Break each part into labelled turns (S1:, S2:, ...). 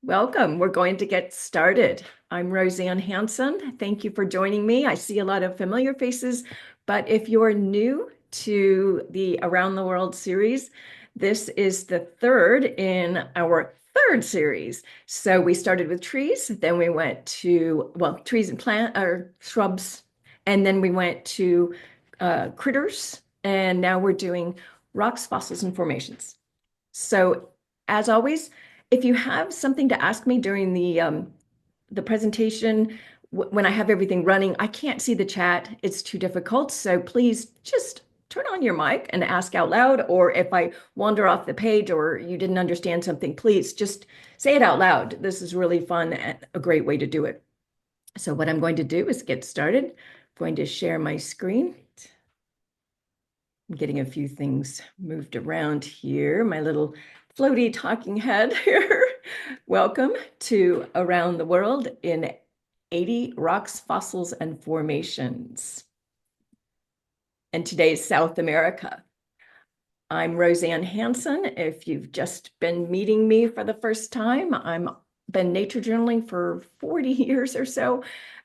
S1: Welcome. We're going to get started. I'm Roseann Hanson. Thank you for joining me. I see a lot of familiar faces, but if you're new to the Around the World series, this is the third in our third series. So we started with trees, then we went to, well, trees and plant or shrubs, and then we went to critters, and now we're doing rocks, fossils, and formations. So, as always, if you have something to ask me during the presentation, when I have everything running, I can't see the chat. It's too difficult. So please just turn on your mic and ask out loud. Or if I wander off the page or you didn't understand something, please just say it out loud. This is really fun and a great way to do it. So what I'm going to do is get started. I'm going to share my screen. I'm getting a few things moved around here. My little floaty talking head here. Welcome to Around the World in 80 Rocks, Fossils, and Formations. And today's South America. I'm Roseann Hanson. If you've just been meeting me for the first time, I'm been nature journaling for 40 years or so.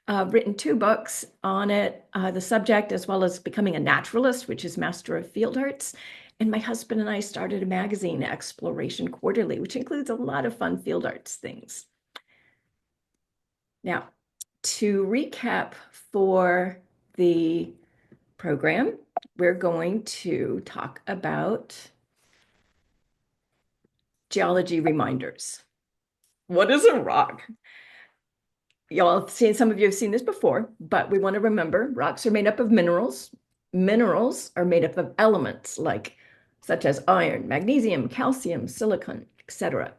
S1: Written 2 books on it, the subject, as well as becoming a naturalist, which is Master of Field Arts. And my husband and I started a magazine, Exploration Quarterly, which includes a lot of fun field arts things. Now, to recap for the program, we're going to talk about geology reminders. What is a rock? Y'all have seen, some of you have seen this before, but we want to remember rocks are made up of minerals. Minerals are made up of elements like such as iron, magnesium, calcium, silicon, etc.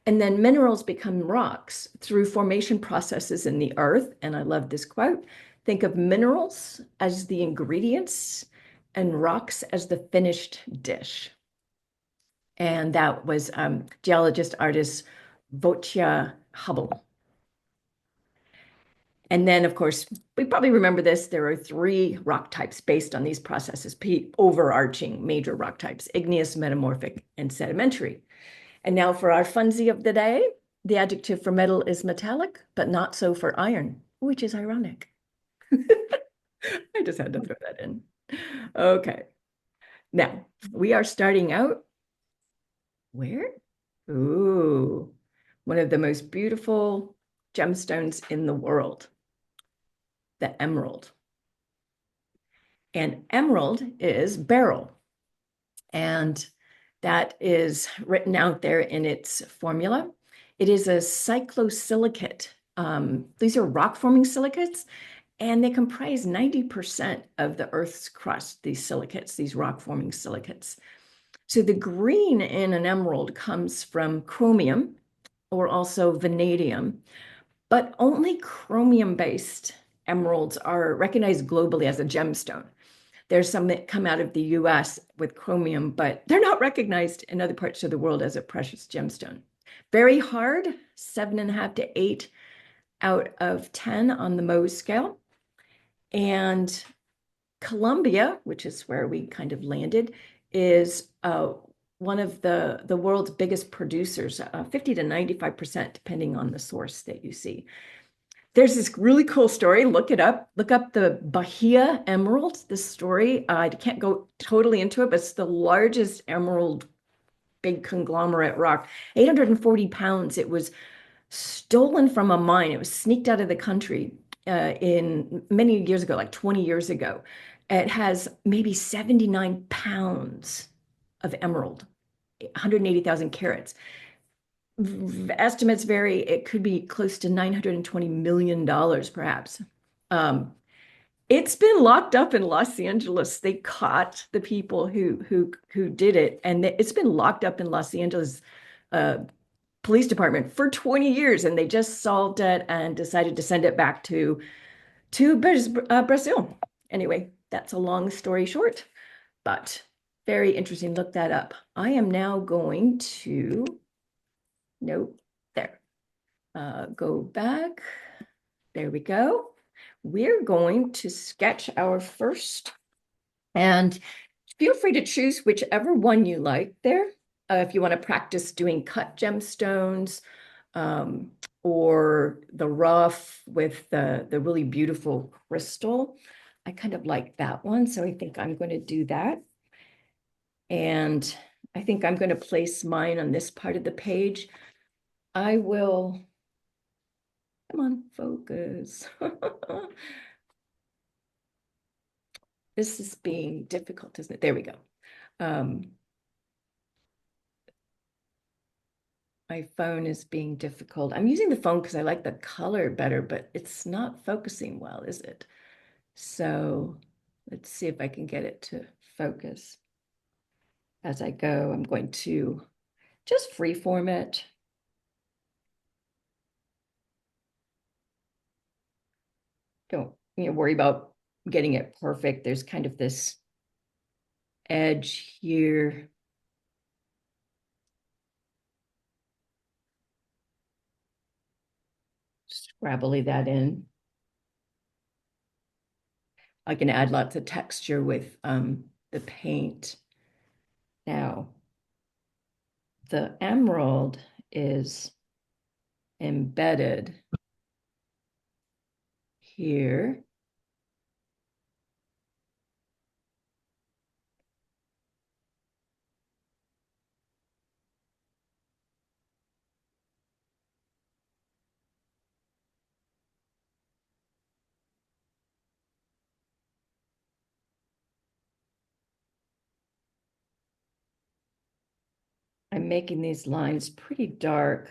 S1: And then minerals become rocks through formation processes in the earth. And I love this quote. Think of minerals as the ingredients and rocks as the finished dish. And that was geologist artist Votia Hubble. And then, of course, we probably remember this. There are 3 rock types based on these processes, overarching major rock types: igneous, metamorphic, and sedimentary. And now for our funsy of the day, the adjective for metal is metallic, but not so for iron, which is ironic. I just had to throw that in. Okay. Now, we are starting out where? Ooh, one of the most beautiful gemstones in the world, the emerald. And emerald is beryl. And that is written out there in its formula. It is a cyclosilicate. These are rock-forming silicates, and they comprise 90% of the Earth's crust, these silicates, these rock-forming silicates. So the green in an emerald comes from chromium or also vanadium, but only chromium-based emeralds are recognized globally as a gemstone. There's some that come out of the US with chromium, but they're not recognized in other parts of the world as a precious gemstone. Very hard, 7.5 to 8 out of 10 on the Mohs scale. And Colombia, which is where we kind of landed, is one of the world's biggest producers, 50 to 95%, depending on the source that you see. There's this really cool story. Look it up. Look up the Bahia Emerald. This story, I can't go totally into it, but it's the largest emerald, big conglomerate rock, 840 pounds. It was stolen from a mine. It was sneaked out of the country in many years ago, like 20 years ago. It has maybe 79 pounds of emerald, 180,000 carats. Estimates vary. It could be close to $920 million, perhaps. It's been locked up in Los Angeles. They caught the people who did it, and it's been locked up in Los Angeles police department for 20 years, and they just solved it and decided to send it back to Brazil. Anyway, that's a long story short, but very interesting. Look that up. I am now going to, nope, there. Go back. There we go. We're going to sketch our first, and feel free to choose whichever one you like there. If you want to practice doing cut gemstones, um, or the rough with the really beautiful crystal. I kind of like that one, so I think I'm going to do that. And I think I'm going to place mine on this part of the page. I will, come on, focus. This is being difficult, isn't it? There we go. Um, my phone is being difficult. I'm using the phone because I like the color better, but it's not focusing well, is it? So let's see if I can get it to focus. As I go, I'm going to just freeform it. Don't worry about getting it perfect. There's kind of this edge here. Scrabbly that in. I can add lots of texture with the paint. Now, the emerald is embedded here. I'm making these lines pretty dark.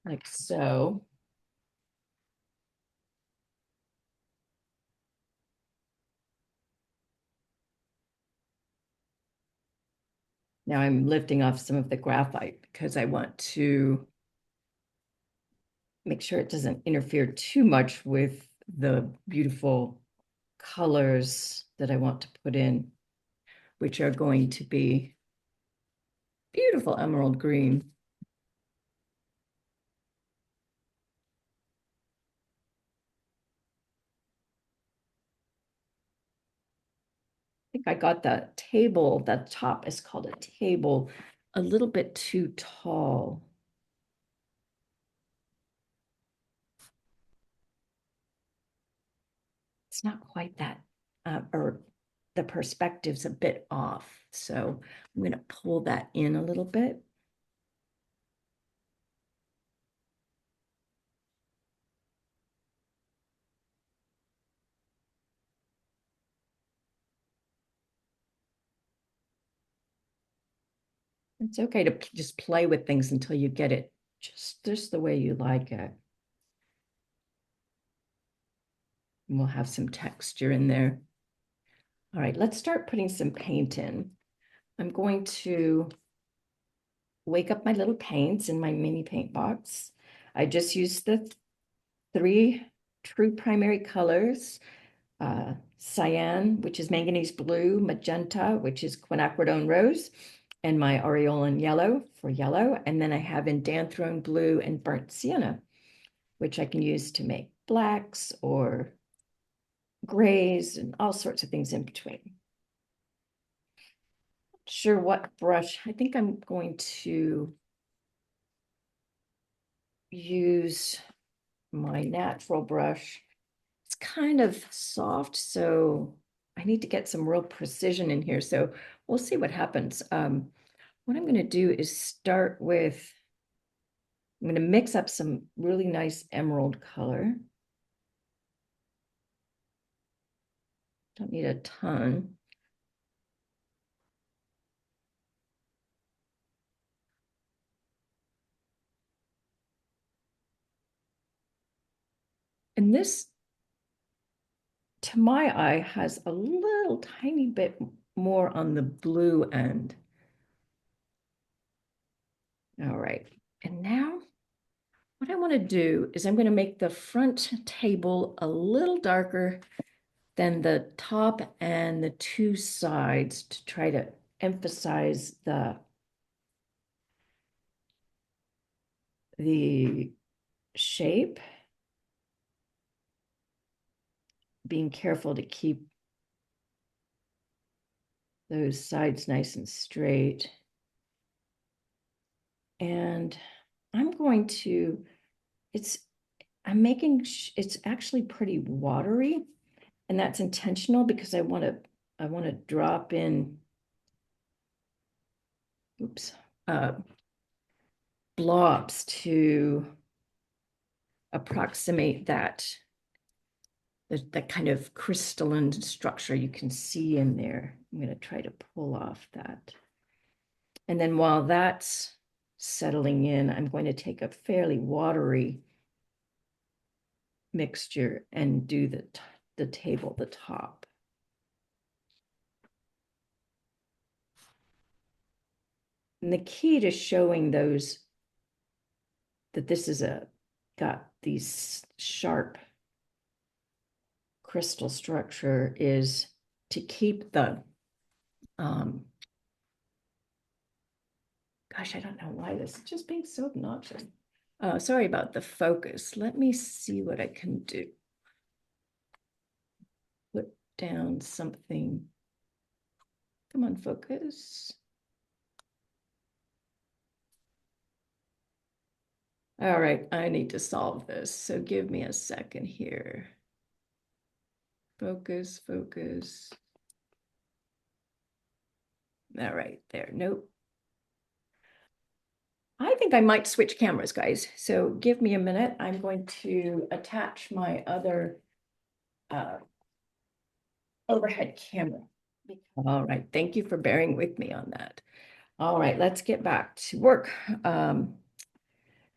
S1: Like so. Now I'm lifting off some of the graphite because I want to make sure it doesn't interfere too much with the beautiful colors that I want to put in, which are going to be beautiful emerald green. I think I got the table, that top is called a table, a little bit too tall. It's not quite that, or the perspective's a bit off. So I'm going to pull that in a little bit. It's okay to just play with things until you get it just the way you like it. And we'll have some texture in there. All right, let's start putting some paint in. I'm going to wake up my little paints in my mini paint box. I just used the three true primary colors, cyan, which is manganese blue, magenta, which is quinacridone rose, and my aureolin yellow for yellow. And then I have indanthrone blue and burnt sienna, which I can use to make blacks or grays and all sorts of things in between. Not sure what brush. I think I'm going to use my natural brush. It's kind of soft, so I need to get some real precision in here. So we'll see what happens. What I'm going to do is start with, I'm going to mix up some really nice emerald color. Don't need a ton. And this, to my eye, has a little tiny bit more on the blue end. All right. And now what I want to do is I'm going to make the front table a little darker than the top and the two sides to try to emphasize the shape. being careful to keep those sides nice and straight. And I'm going to, I'm making, it's actually pretty watery, and that's intentional because I want to drop in, oops, blobs to approximate that kind of crystalline structure you can see in there. I'm going to try to pull off that. And then while that's settling in, I'm going to take a fairly watery mixture and do the table, the top. And the key to showing those, that this is got these sharp crystal structure, is to keep the, gosh, I don't know why this is just being so obnoxious. Sorry about the focus. Let me see what I can do. Put down something. Come on, focus. All right, I need to solve this. So give me a second here. Focus, focus. All right, there, nope. I think I might switch cameras, guys. So give me a minute. I'm going to attach my other overhead camera. All right, thank you for bearing with me on that. All right, let's get back to work.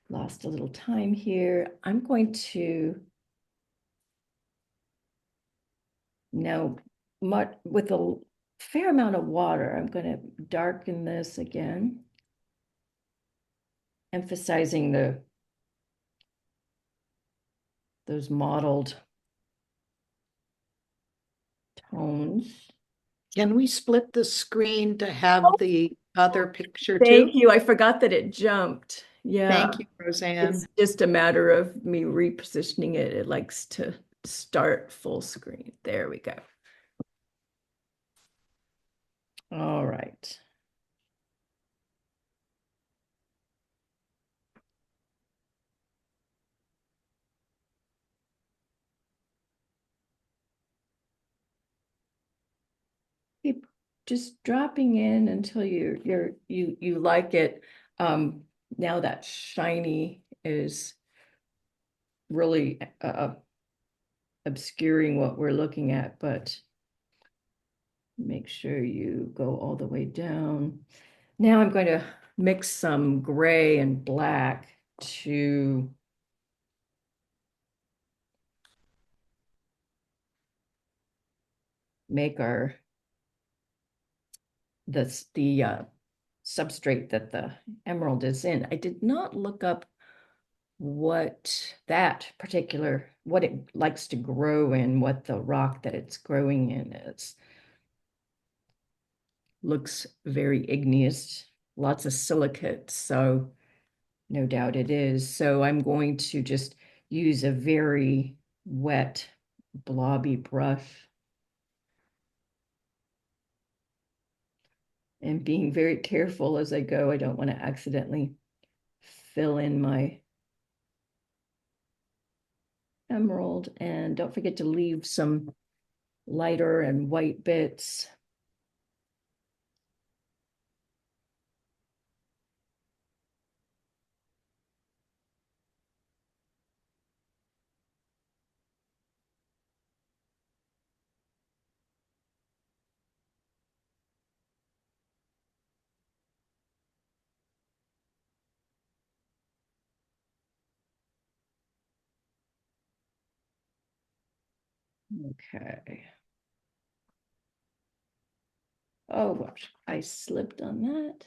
S1: Lost a little time here. I'm going to now, with a fair amount of water, I'm going to darken this again, emphasizing those mottled tones.
S2: Can we split the screen to have the other picture
S1: Thank
S2: too?
S1: you. I forgot that it jumped. Yeah,
S2: Thank you,
S1: it's
S2: Roseann.
S1: just a matter of me repositioning it. It likes to start full screen. There we go. All right. Keep just dropping in until you like it. Now that shiny is really obscuring what we're looking at, but make sure you go all the way down. Now I'm going to mix some gray and black to make the substrate that the emerald is in. I did not look up what it likes to grow in, what the rock that it's growing in is. Looks very igneous, lots of silicate, so no doubt it is. So I'm going to just use a very wet, blobby brush and being very careful as I go. I don't want to accidentally fill in my emerald. And don't forget to leave some lighter and white bits. Okay. Oh, gosh, I slipped on that.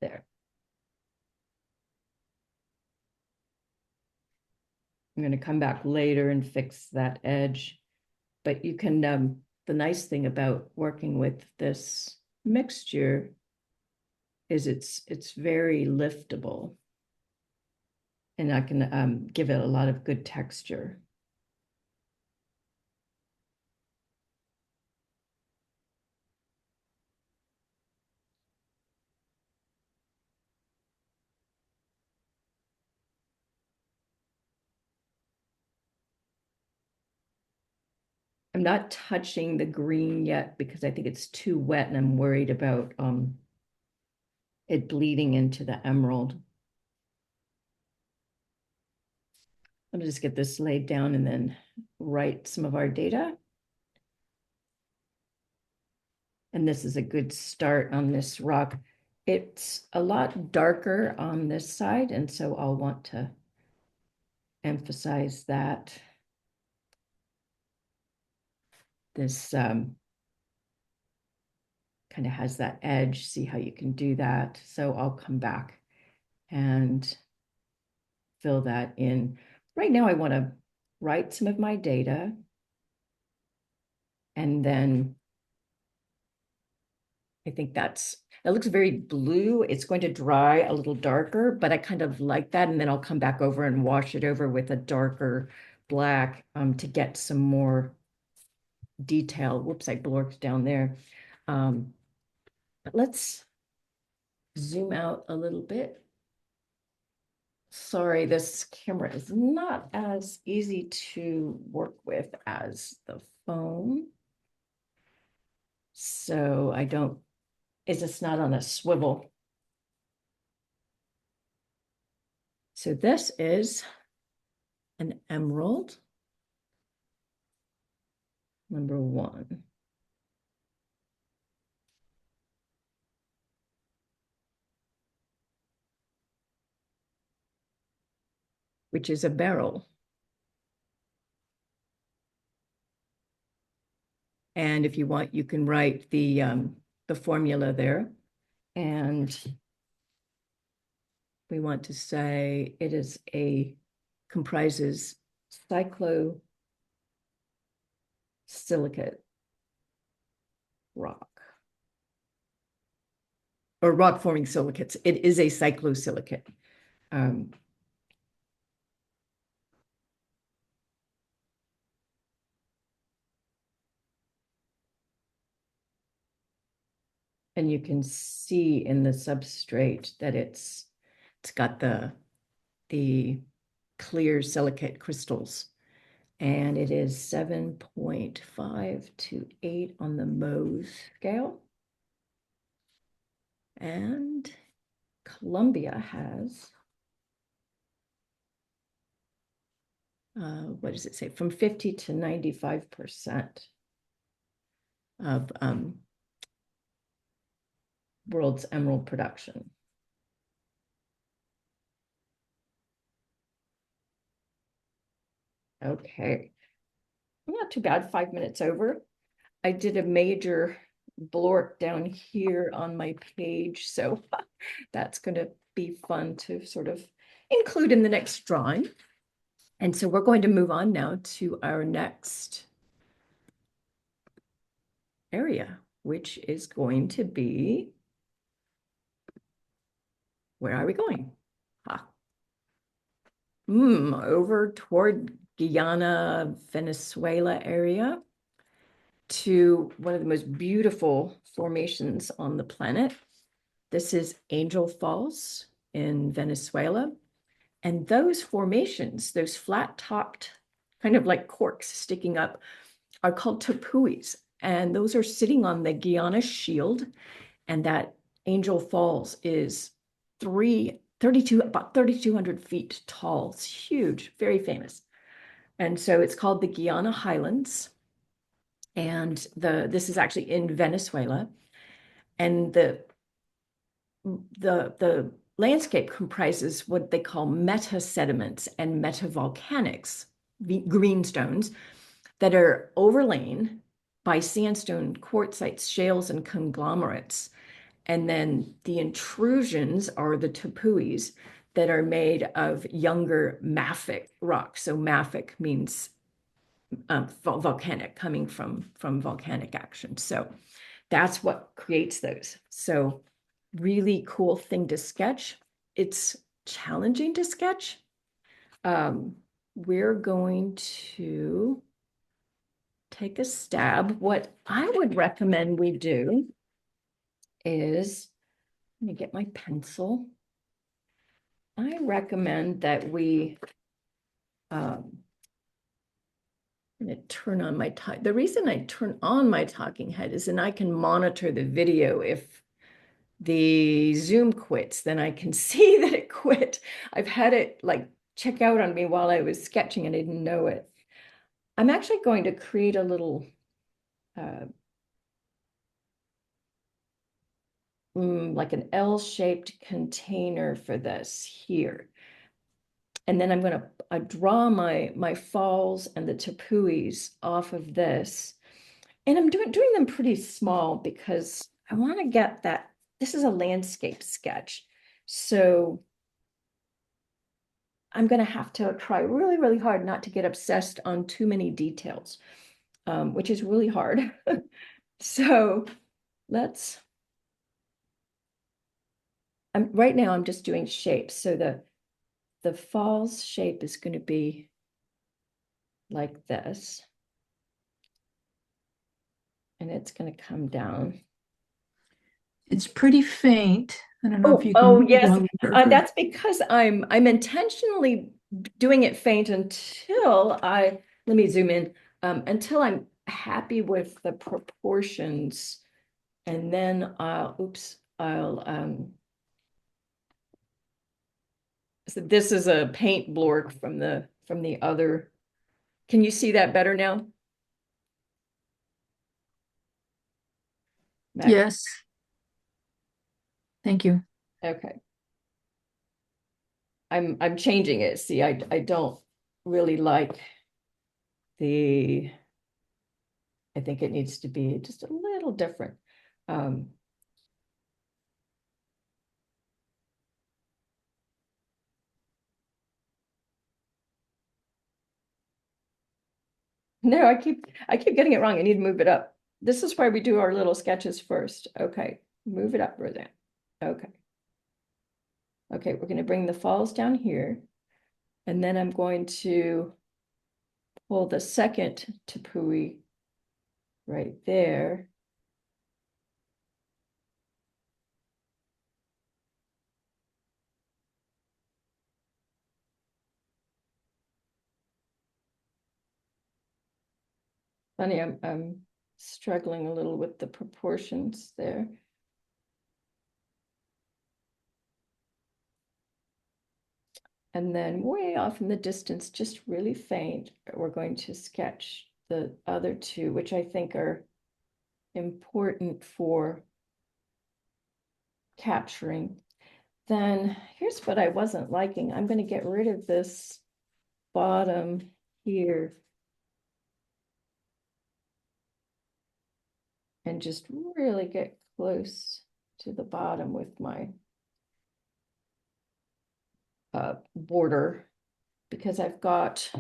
S1: There. I'm going to come back later and fix that edge. But you can, the nice thing about working with this mixture is it's very liftable, and I can give it a lot of good texture. I'm not touching the green yet because I think it's too wet and I'm worried about it bleeding into the emerald. Let me just get this laid down and then write some of our data. And this is a good start on this rock. It's a lot darker on this side, and so I'll want to emphasize that. This kind of has that edge. See how you can do that. So I'll come back and fill that in. Right now, I want to write some of my data, and then I think that looks very blue. It's going to dry a little darker, but I kind of like that. And then I'll come back over and wash it over with a darker black to get some more detail. Whoops, I blurred down there. But let's zoom out a little bit. Sorry, this camera is not as easy to work with as the phone. So it's just not on a swivel. So this is an emerald, number 1. Which is a beryl. And if you want, you can write the formula there. And we want to say it is comprises cyclosilicate rock. Or rock forming silicates. It is a cyclosilicate. And you can see in the substrate that it's got the clear silicate crystals. And it is 7.5 to 8 on the Mohs scale. And Columbia has, what does it say? From 50 to 95% of world's emerald production. Okay, not too bad, 5 minutes over. I did a major blort down here on my page, so that's going to be fun to sort of include in the next drawing. And so we're going to move on now to our next area, which is going to be, where are we going? Over toward Guyana, Venezuela area, to one of the most beautiful formations on the planet. This is Angel Falls in Venezuela. And those formations, those flat-topped, kind of like corks sticking up, are called tepuis. And those are sitting on the Guyana Shield. And that Angel Falls is about 3,200 feet tall. It's huge, very famous. And so it's called the Guyana Highlands. And this is actually in Venezuela. And the landscape comprises what they call meta-sediments and meta-volcanics, greenstones, that are overlain by sandstone, quartzites, shales, and conglomerates. And then the intrusions are the tepuis that are made of younger mafic rocks. So mafic means volcanic, coming from volcanic action. So that's what creates those. So really cool thing to sketch. It's challenging to sketch. We're going to take a stab. What I would recommend we do is, let me get my pencil. I recommend that we, I'm going to turn on my, the reason I turn on my talking head is then I can monitor the video. If the Zoom quits, then I can see that it quit. I've had it like check out on me while I was sketching and I didn't know it. I'm actually going to create a little like an L-shaped container for this here. And then I'm going to draw my falls and the tepuis off of this. And I'm doing them pretty small because I want to get that. This is a landscape sketch. So I'm going to have to try really, really hard not to get obsessed on too many details, which is really hard. So right now I'm just doing shapes. So the falls shape is going to be like this. And it's going to come down.
S2: It's pretty faint. I don't know if you
S1: Oh
S2: can
S1: yes.
S2: longer.
S1: That's because I'm intentionally doing it faint until let me zoom in, until I'm happy with the proportions. And then so this is a paint blur from the other. Can you see that better now? Mac?
S2: Yes. Thank you.
S1: Okay. I'm changing it. See, I don't really like the, I think it needs to be just a little different. Um, no, I keep getting it wrong. I need to move it up. This is why we do our little sketches first. Okay, move it up, Roseann. Okay. Okay, we're going to bring the falls down here. And then I'm going to pull the second tepui right there. Funny, I'm struggling a little with the proportions there. And then way off in the distance, just really faint, we're going to sketch the other two, which I think are important for capturing. Then here's what I wasn't liking. I'm going to get rid of this bottom here and just really get close to the bottom with my border, because I want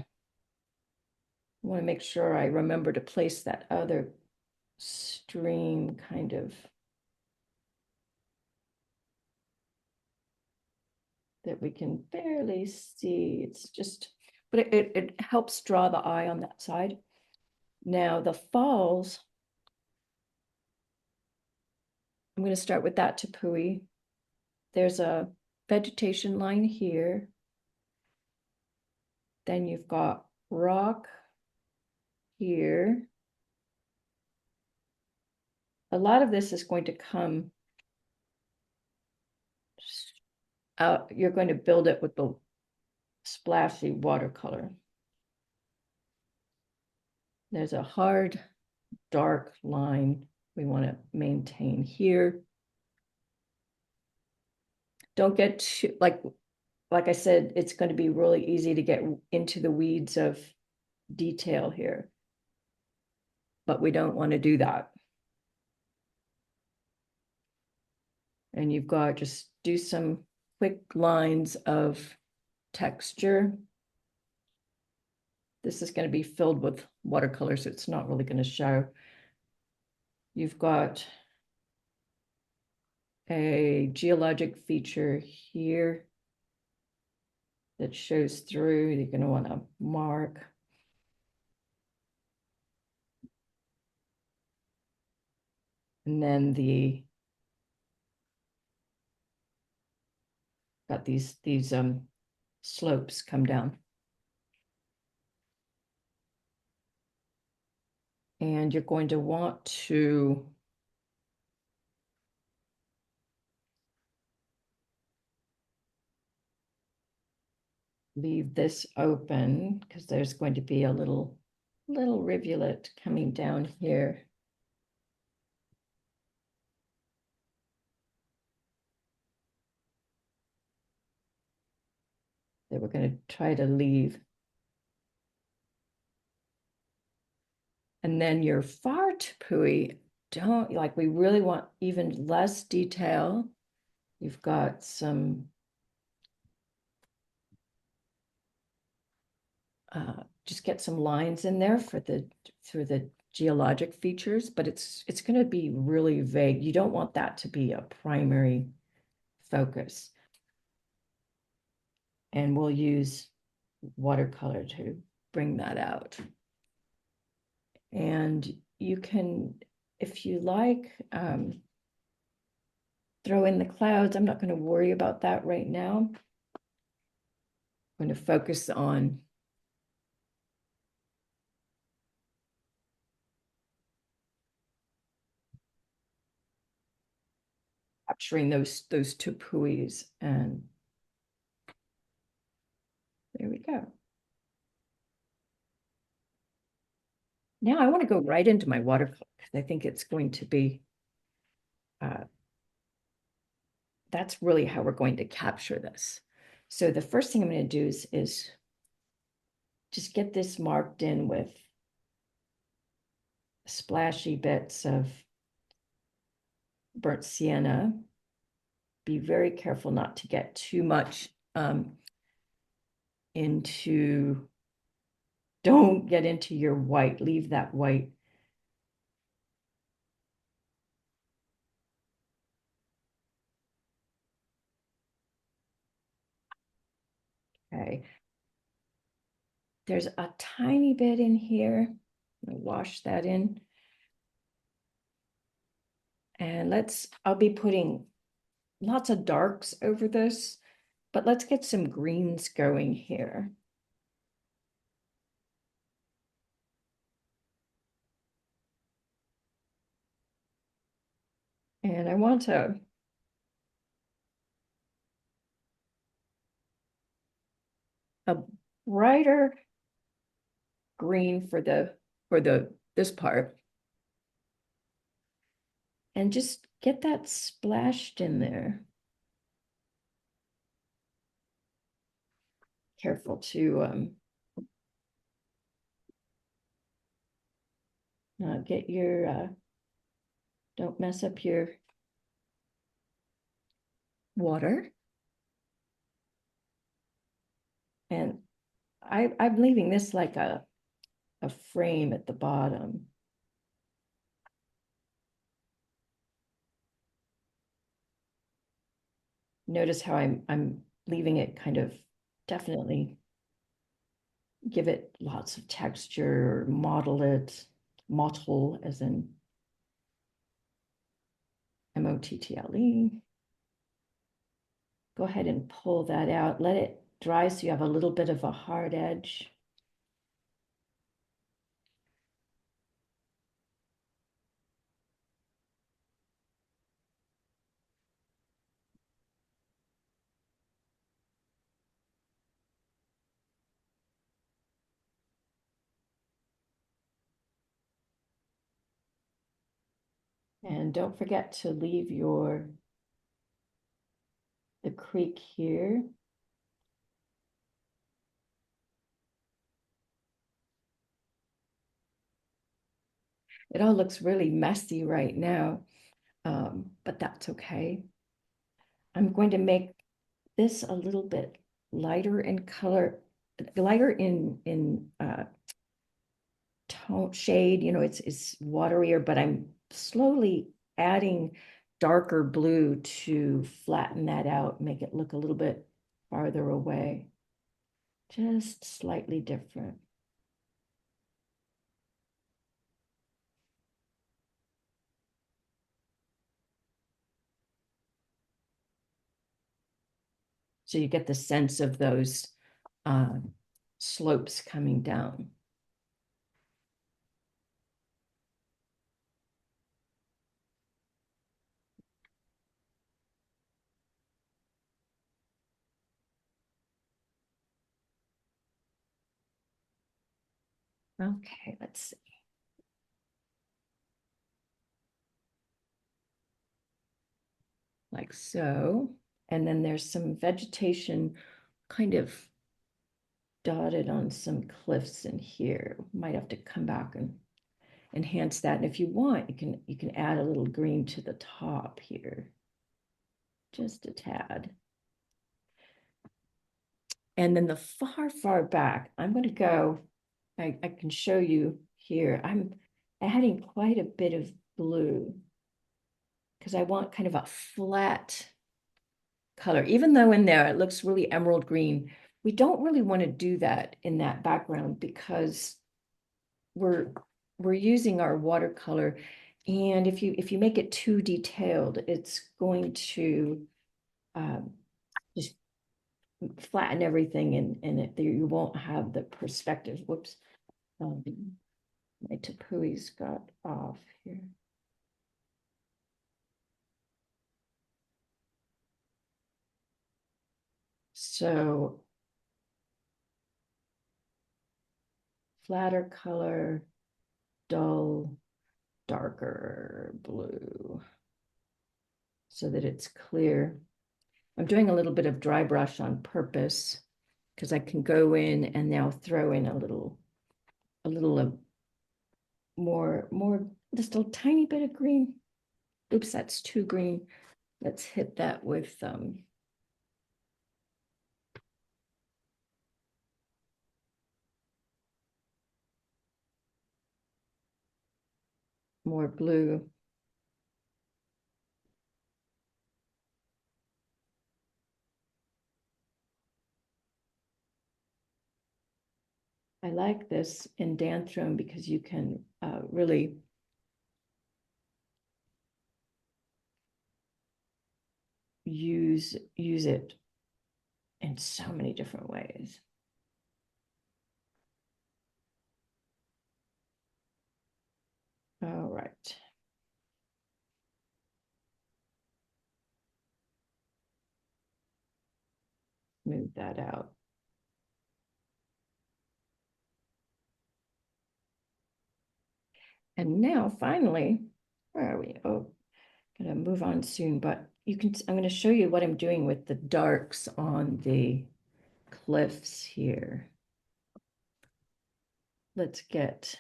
S1: to make sure I remember to place that other stream kind of that we can barely see. It's just, but it helps draw the eye on that side. Now the falls, I'm going to start with that tepui. There's a vegetation line here. Then you've got rock here. A lot of this is going to come out. You're going to build it with the splashy watercolor. There's a hard, dark line we want to maintain here. Don't get too, like I said, it's going to be really easy to get into the weeds of detail here, but we don't want to do that. And you've got to just do some quick lines of texture. This is going to be filled with watercolor, so it's not really going to show. You've got a geologic feature here that shows through. You're going to want to mark. And then got these slopes come down. And you're going to want to leave this open because there's going to be a little rivulet coming down here. That we're going to try to leave. And then your far tepui, don't like, we really want even less detail. You've got some just get some lines in there for the geologic features, but it's going to be really vague. You don't want that to be a primary focus. And we'll use watercolor to bring that out. And you can, if you like, throw in the clouds. I'm not going to worry about that right now. I'm going to focus on capturing those tepuis, and there we go. Now I want to go right into my watercolor because I think it's going to be, that's really how we're going to capture this. So the first thing I'm going to do is just get this marked in with splashy bits of burnt sienna. Be very careful not to get too much don't get into your white, leave that white. Okay. There's a tiny bit in here. I'm gonna wash that in. And I'll be putting lots of darks over this, but let's get some greens going here. And I want a brighter green for this part. And just get that splashed in there. Careful to get your don't mess up your water. And I'm leaving this like a frame at the bottom. Notice how I'm leaving it kind of definitely give it lots of texture, mottle as in M-O-T-T-L-E. Go ahead and pull that out. Let it dry so you have a little bit of a hard edge. And don't forget to leave the creek here. It all looks really messy right now, but that's okay. I'm going to make this a little bit lighter in color, lighter in tone shade. You know, it's waterier, but I'm slowly adding darker blue to flatten that out, make it look a little bit farther away. Just slightly different. So you get the sense of those slopes coming down. Okay, let's see. Like so. And then there's some vegetation kind of dotted on some cliffs in here. Might have to come back and enhance that. And if you want, you can add a little green to the top here. Just a tad. And then the far back, I'm going to go, I can show you here. I'm adding quite a bit of blue because I want kind of a flat color, even though in there it looks really emerald green. We don't really want to do that in that background because we're using our watercolor. And if you make it too detailed, it's going to just flatten everything and you won't have the perspective. Whoops. My tapui's got off here. So flatter color, dull, darker blue so that it's clear. I'm doing a little bit of dry brush on purpose because I can go in and now throw in a little more, just a tiny bit of green. Oops, that's too green. Let's hit that with more blue. I like this in Danthrone because you can really use it in so many different ways. All right. Move that out. And now finally, where are we? Oh, gonna move on soon, but I'm gonna show you what I'm doing with the darks on the cliffs here. Let's get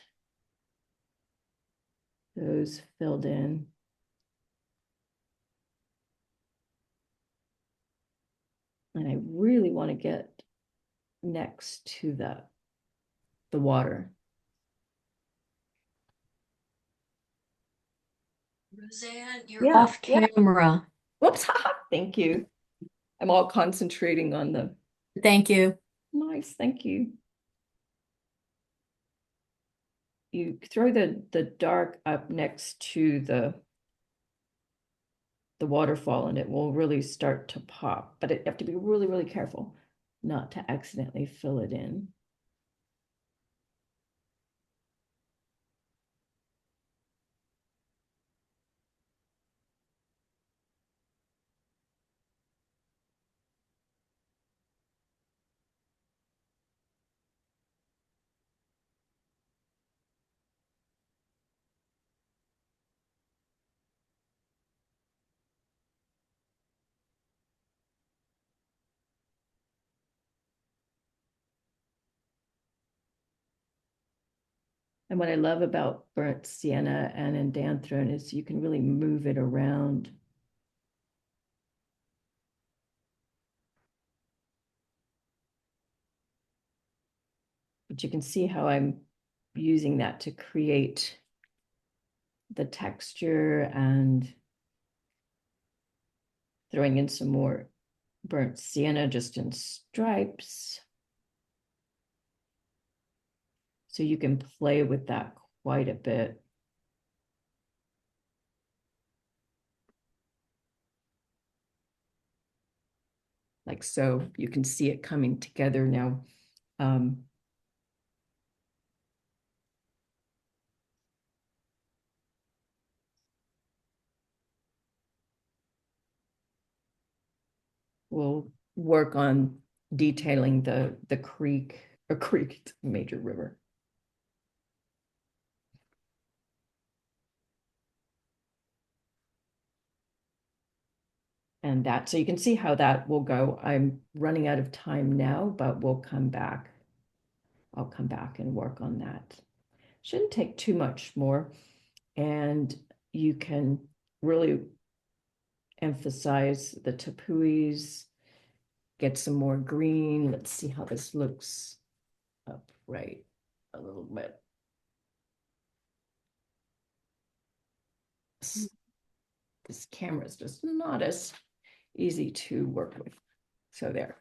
S1: those filled in. And I really want to get next to the water.
S3: Roseann, you're
S1: Yeah,
S3: off camera.
S1: Whoops, thank you. I'm all concentrating on the
S3: Thank you.
S1: nice, thank you. You throw the dark up next to the waterfall and it will really start to pop, but you have to be really careful not to accidentally fill it in. And what I love about burnt sienna and indanthrone is you can really move it around. But you can see how I'm using that to create the texture and throwing in some more burnt sienna just in stripes. So you can play with that quite a bit. Like so, you can see it coming together now. We'll work on detailing the creek, a creek, it's a major river. And that, so you can see how that will go. I'm running out of time now, but we'll come back. I'll come back and work on that. Shouldn't take too much more. And you can really emphasize the tepuis, get some more green. Let's see how this looks up right a little bit. This camera is just not as easy to work with. So there,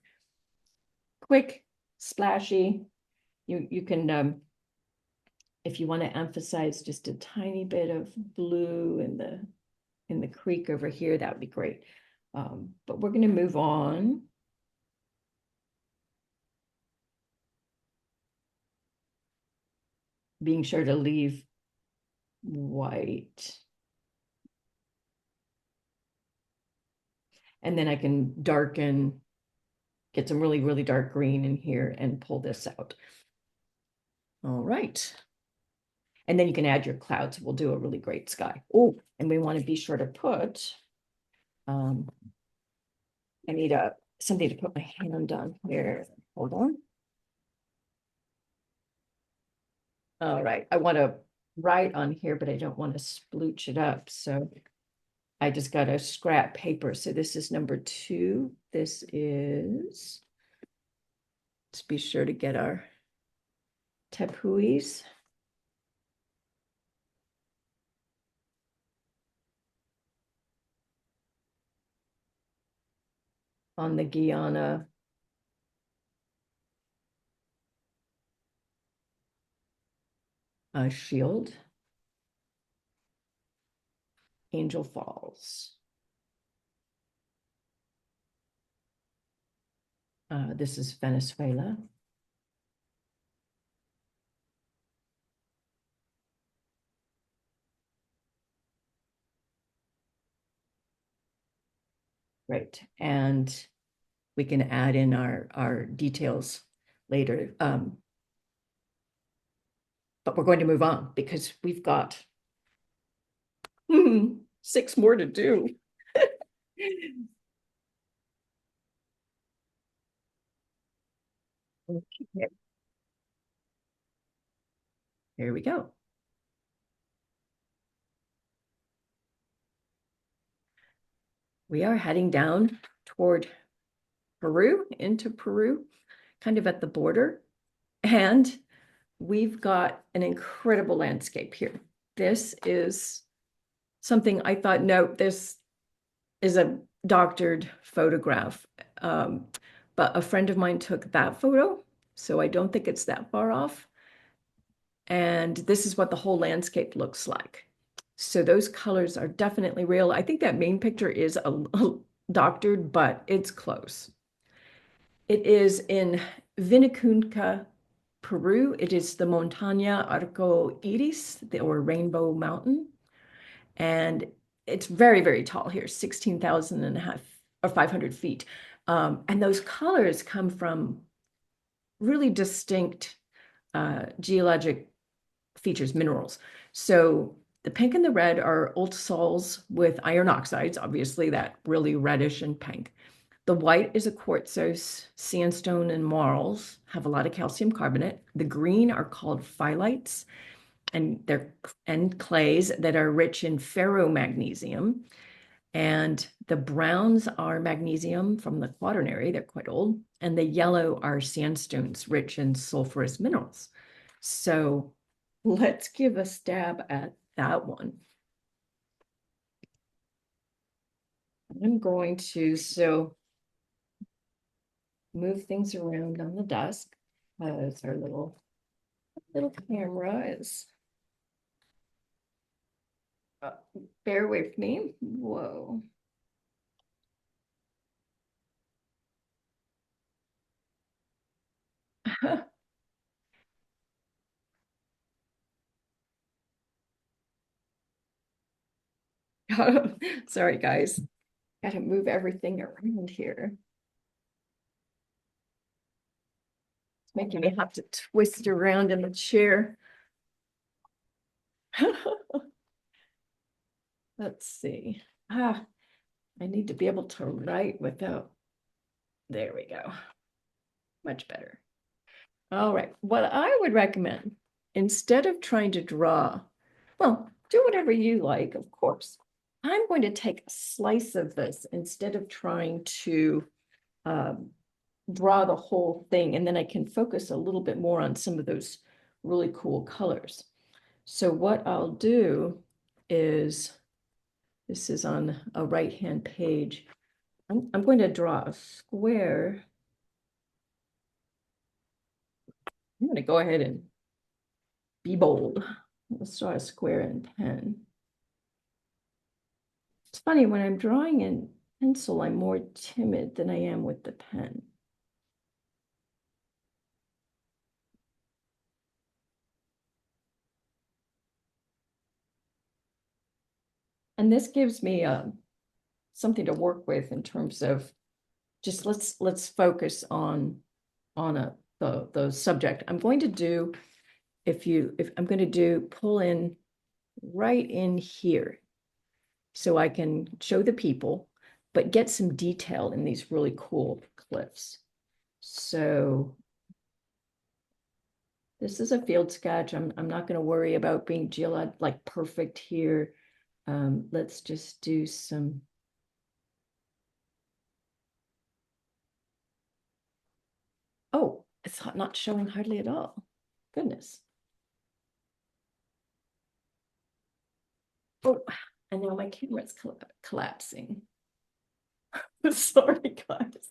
S1: quick, splashy. You can, if you want to emphasize just a tiny bit of blue in the creek over here, that would be great. But we're going to move on. Being sure to leave white. And then I can darken, get some really, really dark green in here and pull this out. All right. And then you can add your clouds. We'll do a really great sky. Oh, and we want to be sure to put, I need something to put my hand on here. Hold on. All right. I want to write on here, but I don't want to splooch it up. So I just got a scrap paper. So this is number 2. This is, let's be sure to get our tepuis. On the Guyana shield. Angel Falls. This is Venezuela. Right, and we can add in our details later. But we're going to move on because we've got 6 more to do. Okay. Here we go. We are heading down toward Peru, into Peru, kind of at the border. And we've got an incredible landscape here. This is something I thought, no, this is a doctored photograph. But a friend of mine took that photo, so I don't think it's that far off. And this is what the whole landscape looks like. So those colors are definitely real. I think that main picture is a doctored, but it's close. It is in Vinicunca, Peru. It is the Montaña Arco Iris, or Rainbow Mountain. And it's very, very tall here, 16,000 and a half or 500 feet. And those colors come from really distinct geologic features, minerals. So the pink and the red are ultrasols with iron oxides, obviously that really reddish and pink. The white is a quartzose, sandstone, and marls have a lot of calcium carbonate. The green are called phylites, and they're clays that are rich in ferromagnesium. And the browns are magnesium from the quaternary, they're quite old, and the yellow are sandstones rich in sulfurous minerals. So let's give a stab at that one. I'm going to move things around on the desk because our little camera is uh, bear with me. Whoa. Sorry, guys. Got to move everything around here. It's making me have to twist around in the chair. Let's see. I need to be able to write without. There we go. Much better. All right. What I would recommend, instead of trying to draw, well, do whatever you like, of course. I'm going to take a slice of this instead of trying to um, draw the whole thing, and then I can focus a little bit more on some of those really cool colors. So what I'll do is, this is on a right-hand page. I'm going to draw a square. I'm going to go ahead and be bold. Let's draw a square in pen. It's funny, when I'm drawing in pencil, I'm more timid than I am with the pen. And this gives me something to work with in terms of just let's focus on the subject. I'm going to do, if I'm going to do pull in right in here so I can show the people, but get some detail in these really cool cliffs. So this is a field sketch. I'm not going to worry about being like perfect here. Let's just do some. Oh, it's not showing hardly at all. Goodness. Oh, and now my camera's collapsing. Sorry, guys.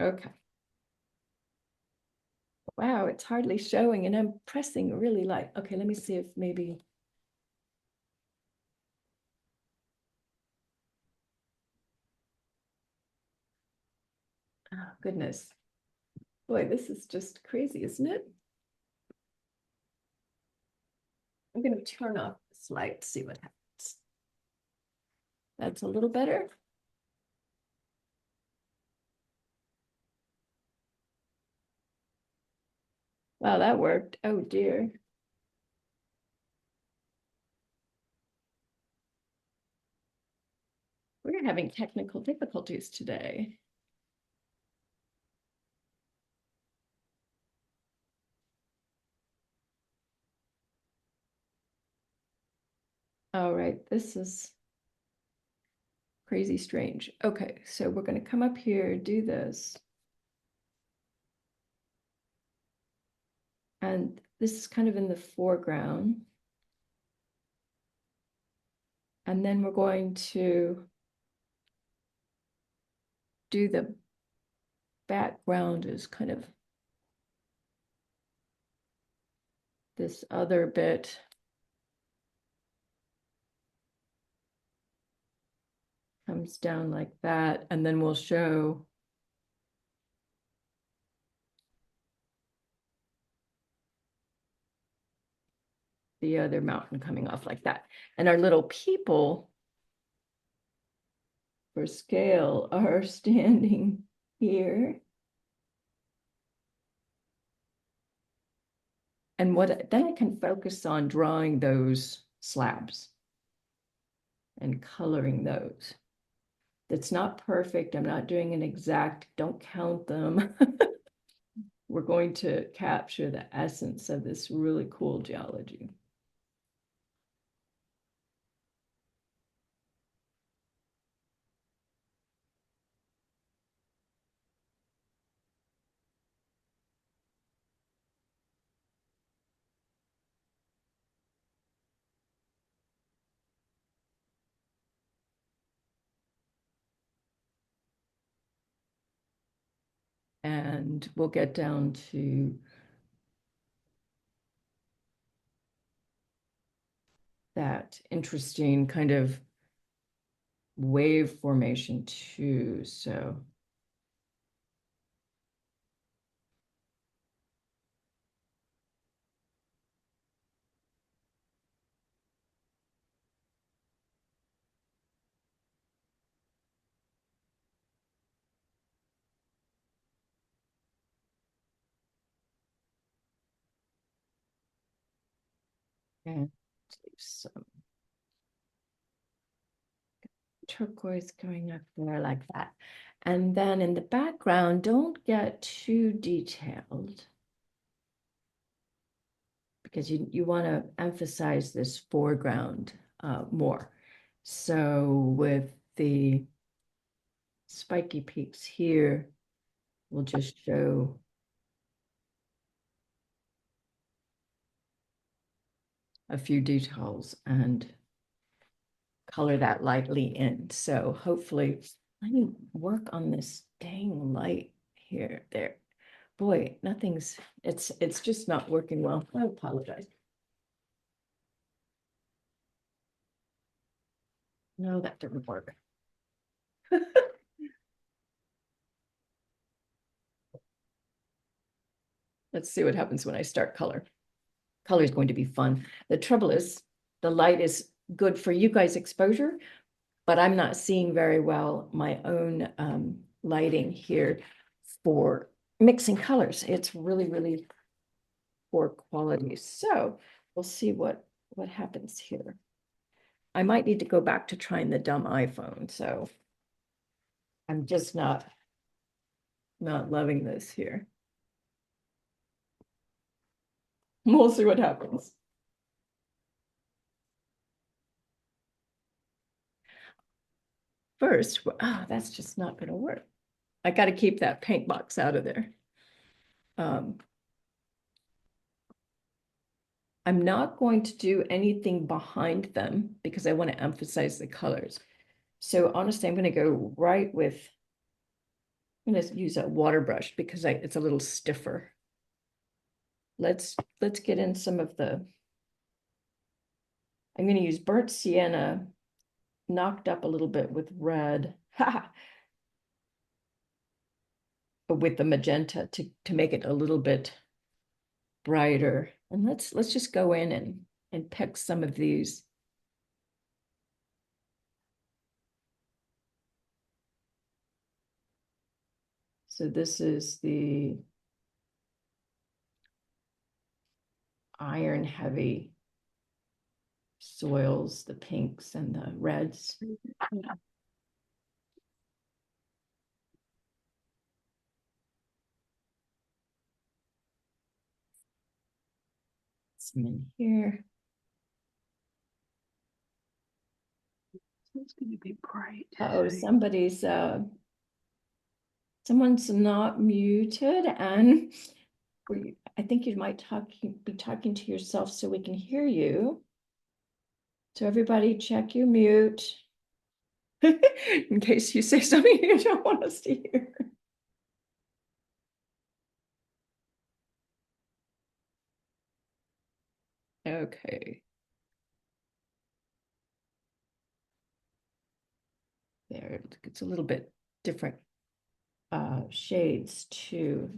S1: Okay. Wow, it's hardly showing, and I'm pressing really light. Okay, let me see if maybe. Oh, goodness. Boy, this is just crazy, isn't it? I'm going to turn off this light, see what happens. That's a little better. Wow, that worked. Oh dear. We're having technical difficulties today. All right, this is crazy strange. Okay, so we're going to come up here, do this. And this is kind of in the foreground. And then we're going to do the background is kind of this other bit. Comes down like that, and then we'll show the other mountain coming off like that. And our little people for scale are standing here. And then I can focus on drawing those slabs and coloring those. That's not perfect. I'm not doing an exact, don't count them. We're going to capture the essence of this really cool geology. and we'll get down to that interesting kind of wave formation too. So and some turquoise going up there like that. And then in the background, don't get too detailed because you want to emphasize this foreground more. So with the spiky peaks here, we'll just show a few details and color that lightly in. So hopefully, let me work on this dang light here, there. Boy, it's just not working well. I apologize. No, that didn't work. Let's see what happens when I start color. Color is going to be fun. The trouble is the light is good for you guys' exposure, but I'm not seeing very well my own lighting here for mixing colors. It's really, really poor quality. So we'll see what happens here. I might need to go back to trying the dumb iPhone. So I'm just not loving this here. We'll see what happens. First, oh, that's just not going to work. I got to keep that paint box out of there. I'm not going to do anything behind them because I want to emphasize the colors. So honestly, I'm going to go right with, I'm going to use a water brush because it's a little stiffer. Let's get in some of the, I'm going to use burnt sienna, knocked up a little bit with red, with the magenta to make it a little bit brighter. And let's just go in and pick some of these. So this is the iron heavy soils, the pinks and the reds. Some in here.
S2: It's going to be bright.
S1: Oh, someone's not muted, and I think you might be talking to yourself so we can hear you. So everybody check your mute in case you say something you don't want us to hear. Okay. There, it's a little bit different shades too.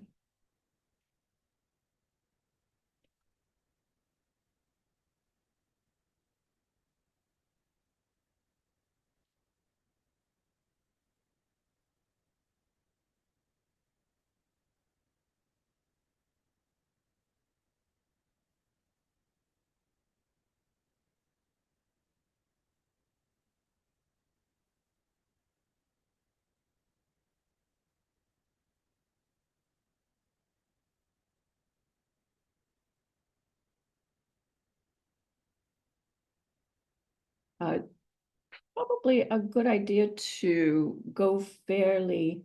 S1: Probably a good idea to go fairly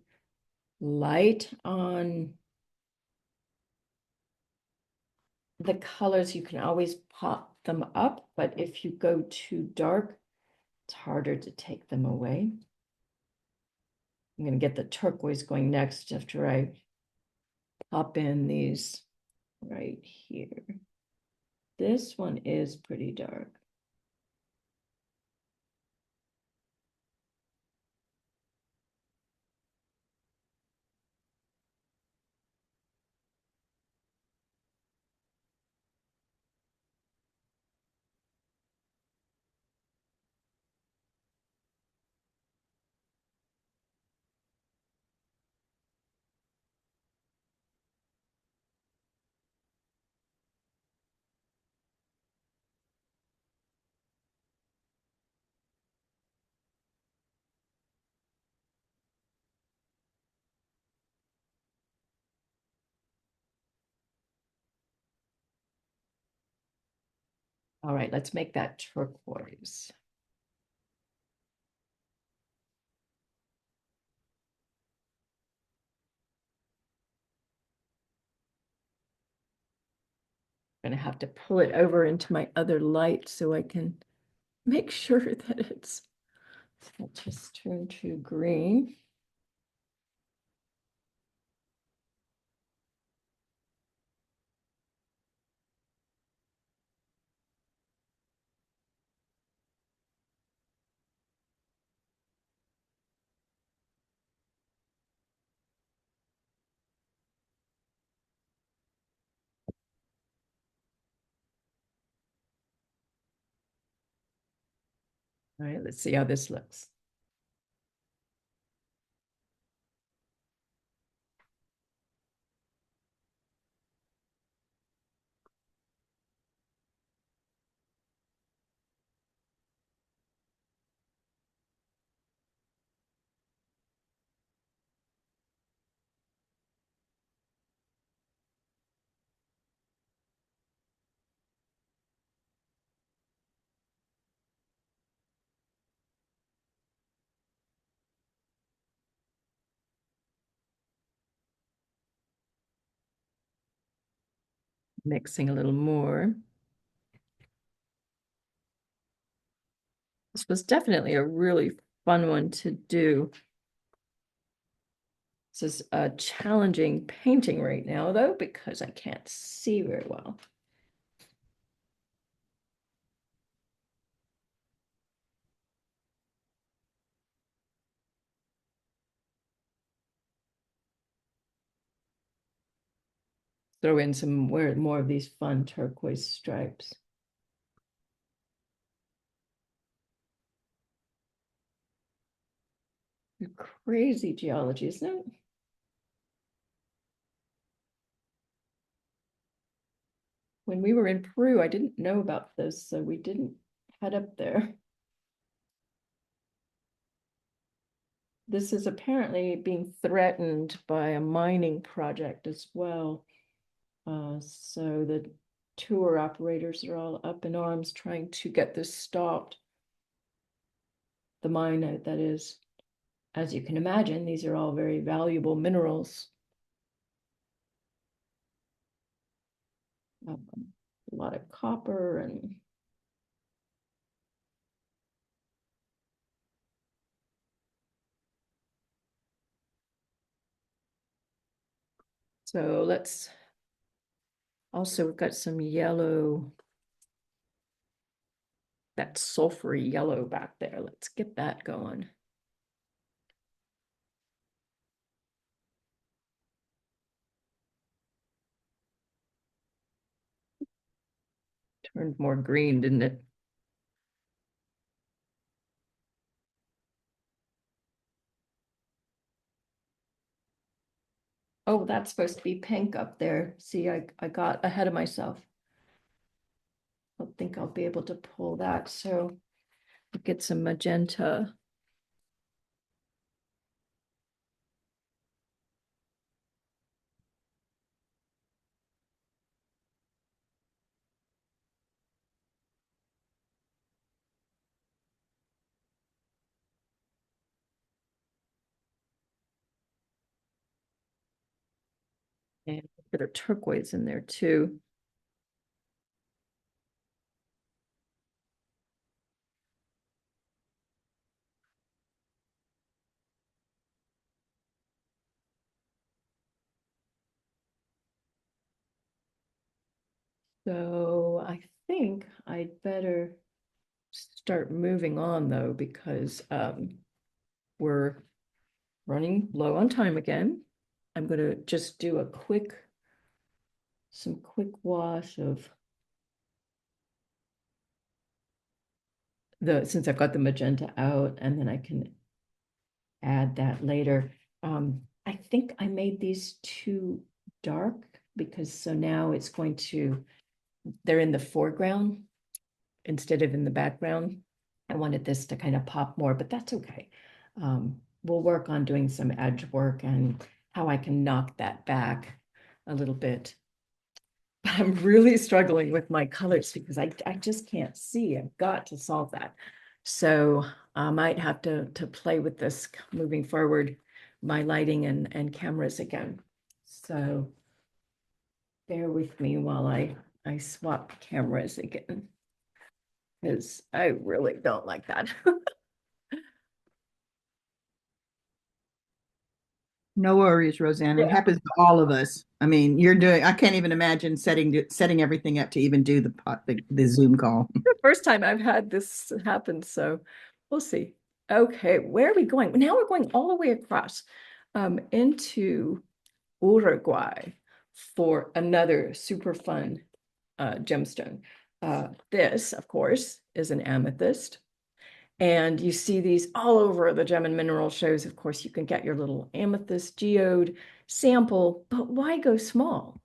S1: light on the colors. You can always pop them up, but if you go too dark, it's harder to take them away. I'm going to get the turquoise going next after I pop in these right here. This one is pretty dark. All right, let's make that turquoise. I'm gonna have to pull it over into my other light so I can make sure that it's, I'll just turn to green. All right, let's see how this looks. Mixing a little more. This was definitely a really fun one to do. This is a challenging painting right now, though, because I can't see very well. Throw in some more of these fun turquoise stripes. Crazy geology, isn't it? When we were in Peru, I didn't know about this, so we didn't head up there. This is apparently being threatened by a mining project as well. So the tour operators are all up in arms trying to get this stopped. The mine, that is. As you can imagine, these are all very valuable minerals. A lot of copper and so let's also, we've got some yellow, that sulfury yellow back there. Let's get that going. Turned more green, didn't it? Oh, that's supposed to be pink up there. See, I got ahead of myself. I don't think I'll be able to pull that, so get some magenta. And a bit of turquoise in there too. So I think I'd better start moving on though, because we're running low on time again. I'm gonna just do some quick wash of since I've got the magenta out, and then I can add that later. I think I made these too dark because so now it's going to, they're in the foreground instead of in the background. I wanted this to kind of pop more, but that's okay. We'll work on doing some edge work and how I can knock that back a little bit. But I'm really struggling with my colors because I just can't see. I've got to solve that. So I might have to play with this moving forward, my lighting and cameras again. So bear with me while I swap cameras again, because I really don't like that.
S4: No worries, Roseann. It
S1: Yeah.
S4: happens to all of us. I mean, I can't even imagine setting everything up to even do the Zoom call.
S1: The first time I've had this happen, so we'll see. Okay, where are we going? Now we're going all the way across into Uruguay for another super fun gemstone. This, of course, is an amethyst. And you see these all over the gem and mineral shows. Of course, you can get your little amethyst geode sample, but why go small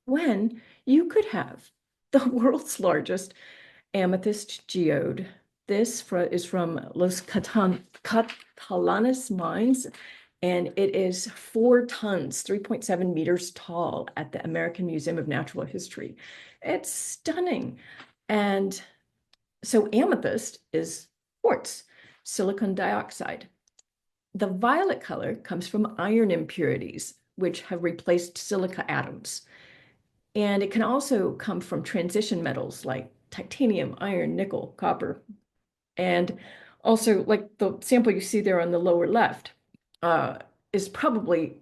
S1: when you could have the world's largest amethyst geode? This is from Los Catalanes mines, and it is 4 tons, 3.7 meters tall at the American Museum of Natural History. It's stunning. And so amethyst is quartz, silicon dioxide. The violet color comes from iron impurities, which have replaced silica atoms. And it can also come from transition metals like titanium, iron, nickel, copper. And also, like the sample you see there on the lower left, is probably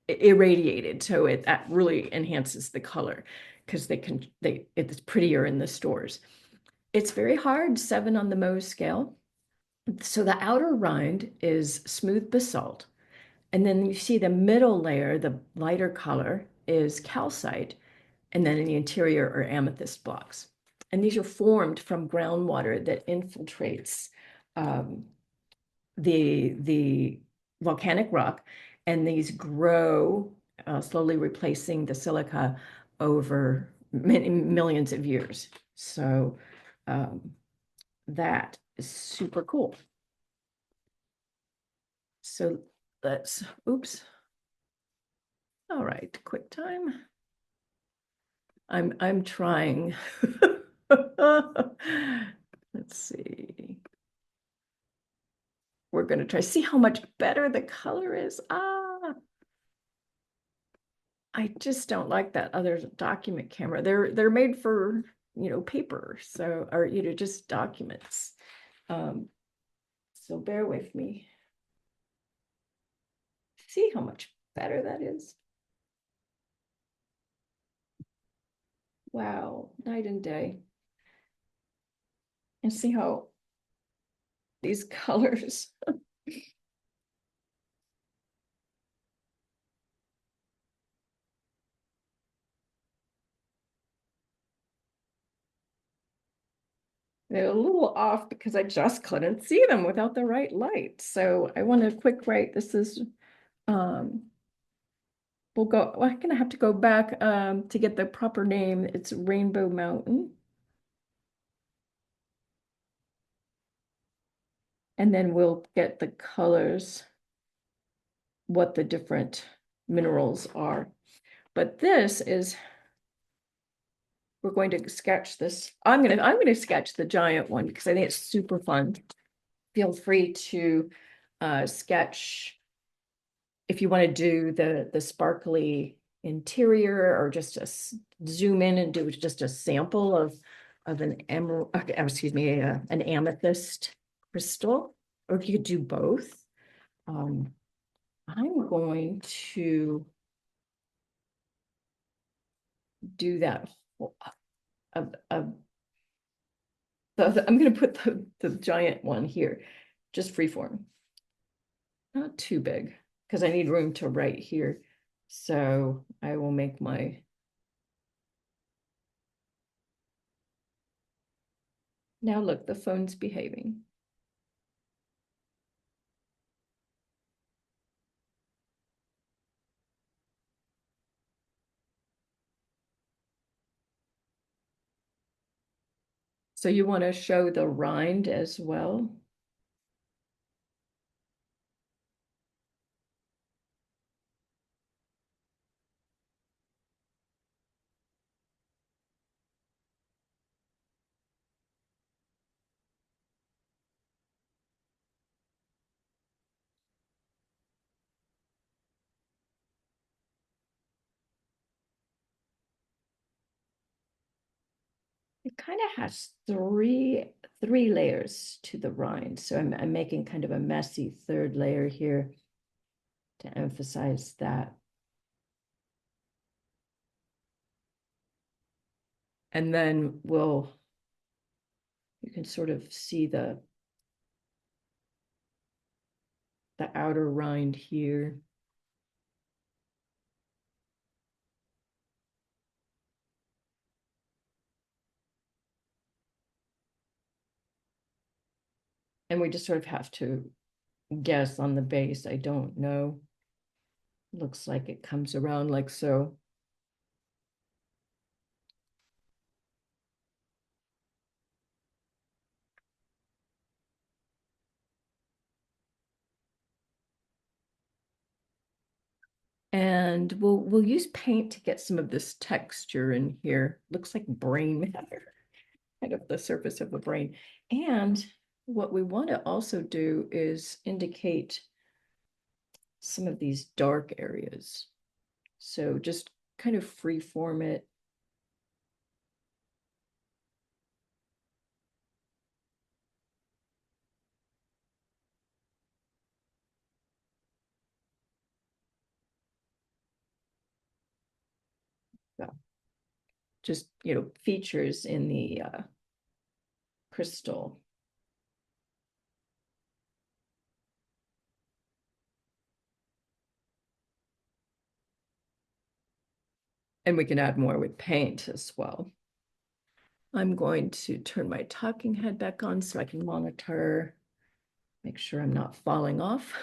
S1: irradiated. So that really enhances the color because it's prettier in the stores. It's very hard, 7 on the Mohs scale. So the outer rind is smooth basalt. And then you see the middle layer, the lighter color, is calcite. And then in the interior are amethyst blocks. And these are formed from groundwater that infiltrates the volcanic rock. And these grow, slowly replacing the silica over many millions of years. So that is super cool. So oops. All right, quick time. I'm trying. Let's see. We're going to try see how much better the color is. I just don't like that other document camera. They're made for, paper, so, or just documents. So bear with me. See how much better that is. Wow, night and day. And see how these colors. They're a little off because I just couldn't see them without the right light. So I want to quick write. This is, I'm gonna have to go back to get the proper name. It's Rainbow Mountain. And then we'll get the colors, what the different minerals are. But this is, we're going to sketch this. I'm gonna sketch the giant one because I think it's super fun. Feel free to sketch if you want to do the sparkly interior, or just zoom in and do just a sample of an emerald, excuse me, an amethyst crystal, or if you could do both. I'm going to do that I'm going to put the giant one here, just freeform. Not too big, because I need room to write here. So I will make my now look, the phone's behaving. So you want to show the rind as well? It kind of has three layers to the rind. So I'm making kind of a messy third layer here to emphasize that. And then you can sort of see the outer rind here. And we just sort of have to guess on the base. I don't know. Looks like it comes around like so. And we'll use paint to get some of this texture in here. Looks like brain matter, kind of the surface of a brain. And what we want to also do is indicate some of these dark areas. So just kind of free form it. So just, features in the crystal. And we can add more with paint as well. I'm going to turn my talking head back on so I can monitor, make sure I'm not falling off.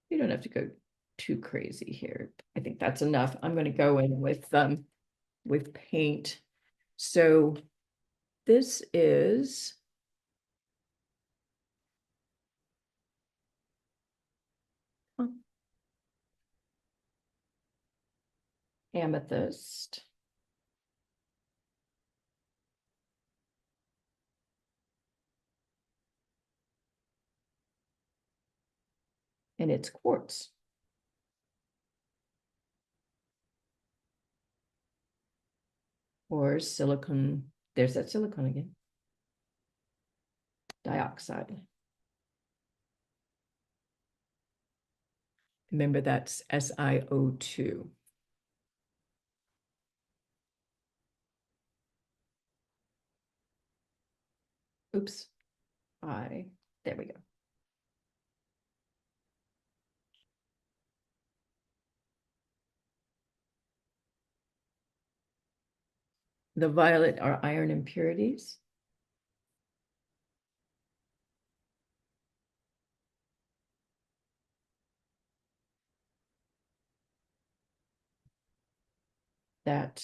S1: You don't have to go too crazy here. I think that's enough. I'm going to go in with paint. So this is amethyst. And it's quartz. Or silicon. There's that silicon again. Dioxide. Remember, that's SiO2. Oops. There we go. The violet are iron impurities. That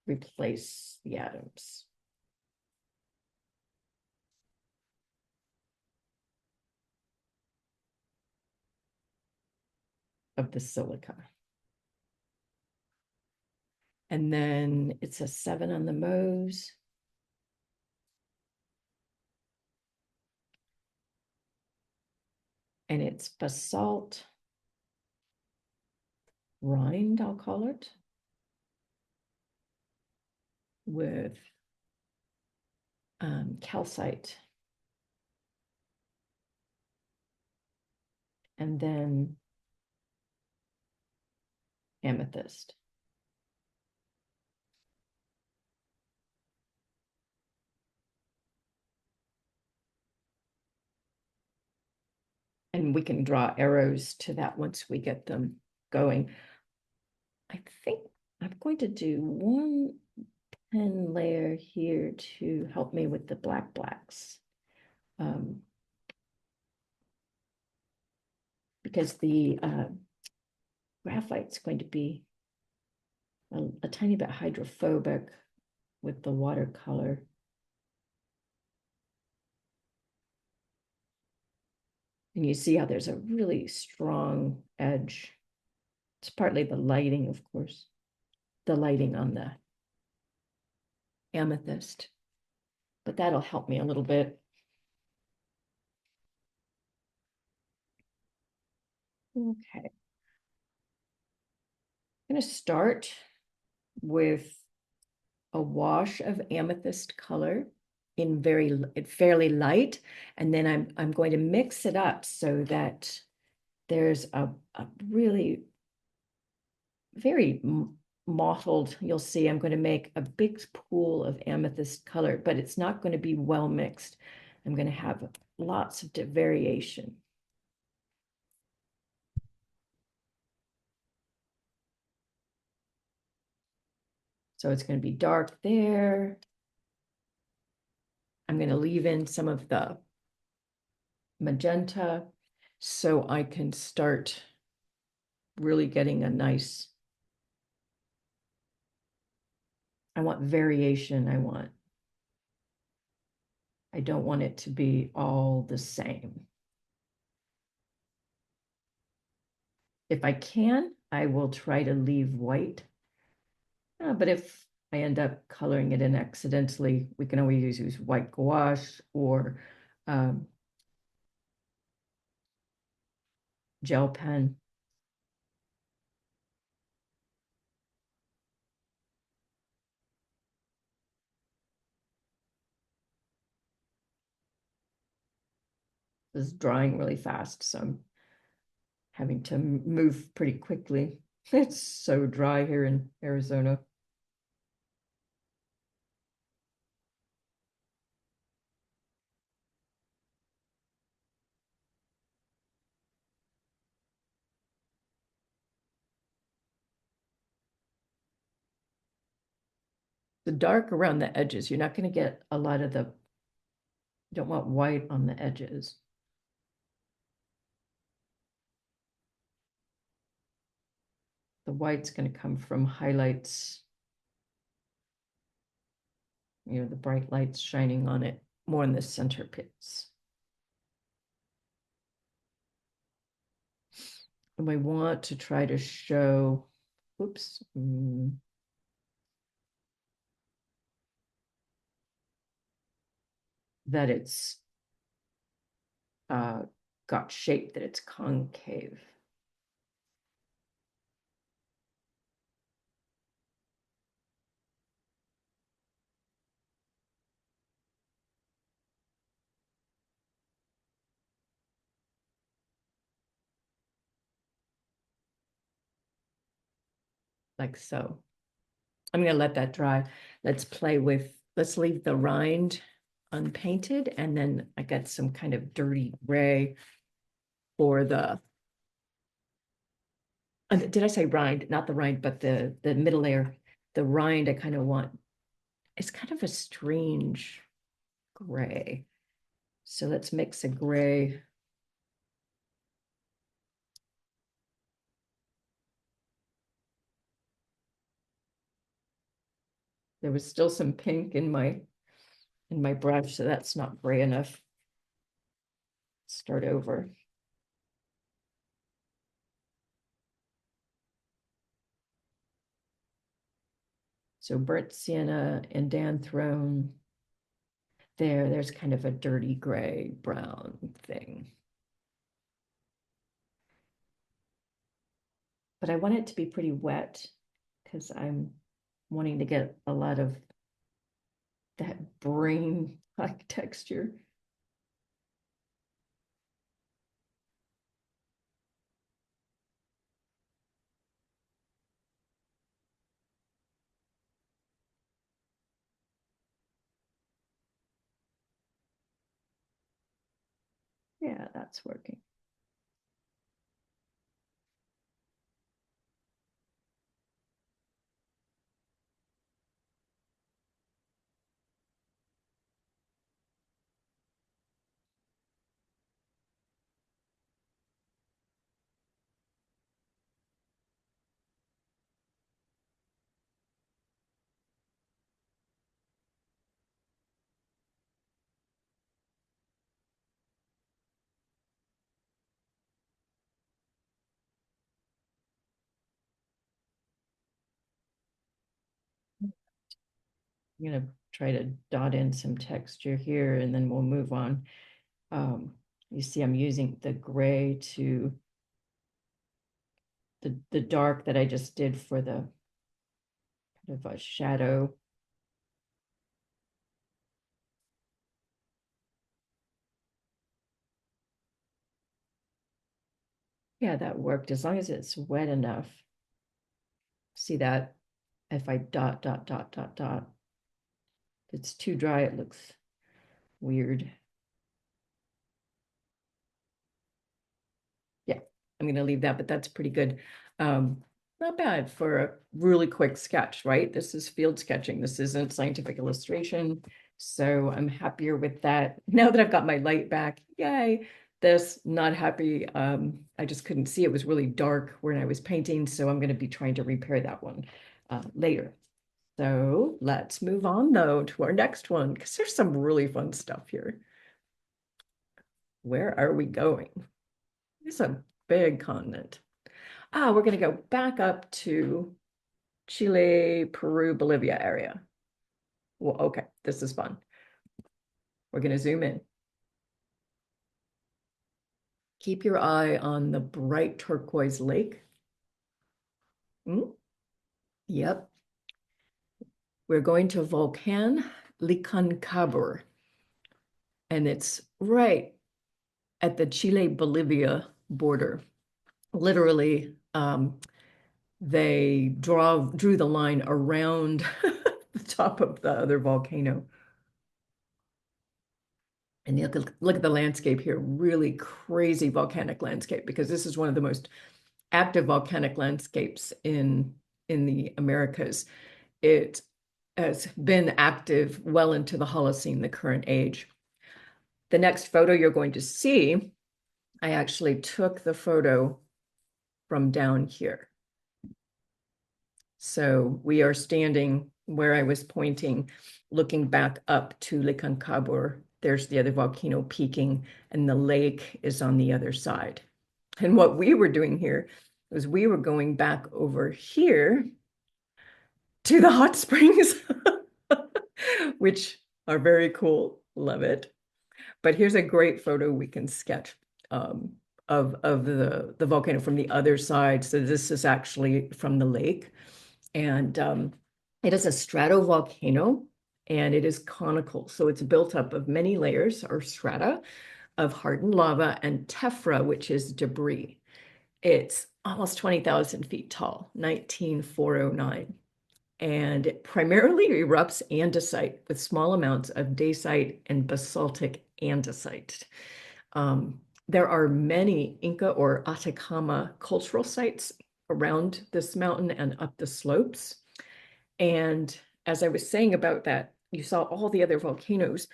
S1: replace the atoms. Of the silica. And then it's a 7 on the Mohs. And it's basalt rind, I'll call it, with calcite. And then amethyst. And we can draw arrows to that once we get them going. I think I'm going to do one pen layer here to help me with the blacks. Because the graphite's going to be a tiny bit hydrophobic with the watercolor. And you see how there's a really strong edge. It's partly the lighting, of course, the lighting on the amethyst, but that'll help me a little bit. Okay. I'm going to start with a wash of amethyst color in fairly light, and then I'm going to mix it up so that there's a really very mottled. You'll see I'm going to make a big pool of amethyst color, but it's not going to be well mixed. I'm going to have lots of variation. So it's going to be dark there. I'm going to leave in some of the magenta so I can start really getting a nice, I want variation. I don't want it to be all the same. If I can, I will try to leave white. But if I end up coloring it in accidentally, we can always use white gouache or gel pen. This is drying really fast, so I'm having to move pretty quickly. It's so dry here in Arizona. The dark around the edges, you're not going to get a lot of you don't want white on the edges. The white's going to come from highlights, the bright lights shining on it more in the center pits. And we want to try to show, oops, that it's got shape, that it's concave. Like so. I'm going to let that dry. Let's leave the rind unpainted, and then I got some kind of dirty gray for did I say rind? Not the rind, but the middle layer. The rind I kind of want, it's kind of a strange gray. So let's mix a gray. There was still some pink in my brush, so that's not gray enough. Start over. So burnt sienna and danthropine. There's kind of a dirty gray brown thing. But I want it to be pretty wet because I'm wanting to get a lot of that brain like texture. Yeah, that's working. I'm gonna try to dot in some texture here and then we'll move on. You see I'm using the gray to the dark that I just did for the kind of a shadow. Yeah, that worked as long as it's wet enough. See that? If I dot, dot, dot, dot, dot. If it's too dry, it looks weird. Yeah, I'm gonna leave that, but that's pretty good. Not bad for a really quick sketch, right? This is field sketching. This isn't scientific illustration. So I'm happier with that. Now that I've got my light back, yay. This, not happy. I just couldn't see. It was really dark when I was painting. So I'm gonna be trying to repair that one later. So let's move on though to our next one, because there's some really fun stuff here. Where are we going? It's a big continent. We're going to go back up to Chile, Peru, Bolivia area. Well, okay, this is fun. We're going to zoom in. Keep your eye on the bright turquoise lake. Yep. We're going to Volcan Licancabur, and it's right at the Chile-Bolivia border. Literally, they drew the line around the top of the other volcano. And you look at the landscape here, really crazy volcanic landscape, because this is one of the most active volcanic landscapes in the Americas. It has been active well into the Holocene, the current age. The next photo you're going to see, I actually took the photo from down here. So we are standing where I was pointing, looking back up to Licancabur. There's the other volcano peaking, and the lake is on the other side. And what we were doing here was we were going back over here to the hot springs, which are very cool. Love it. But here's a great photo we can sketch of the volcano from the other side. So this is actually from the lake. And it is a stratovolcano and it is conical. So it's built up of many layers or strata of hardened lava and tephra, which is debris. It's almost 20,000 feet tall, 19,409. And it primarily erupts andesite with small amounts of dacite and basaltic andesite. There are many Inca or Atacama cultural sites around this mountain and up the slopes. And as I was saying about that, you saw all the other volcanoes.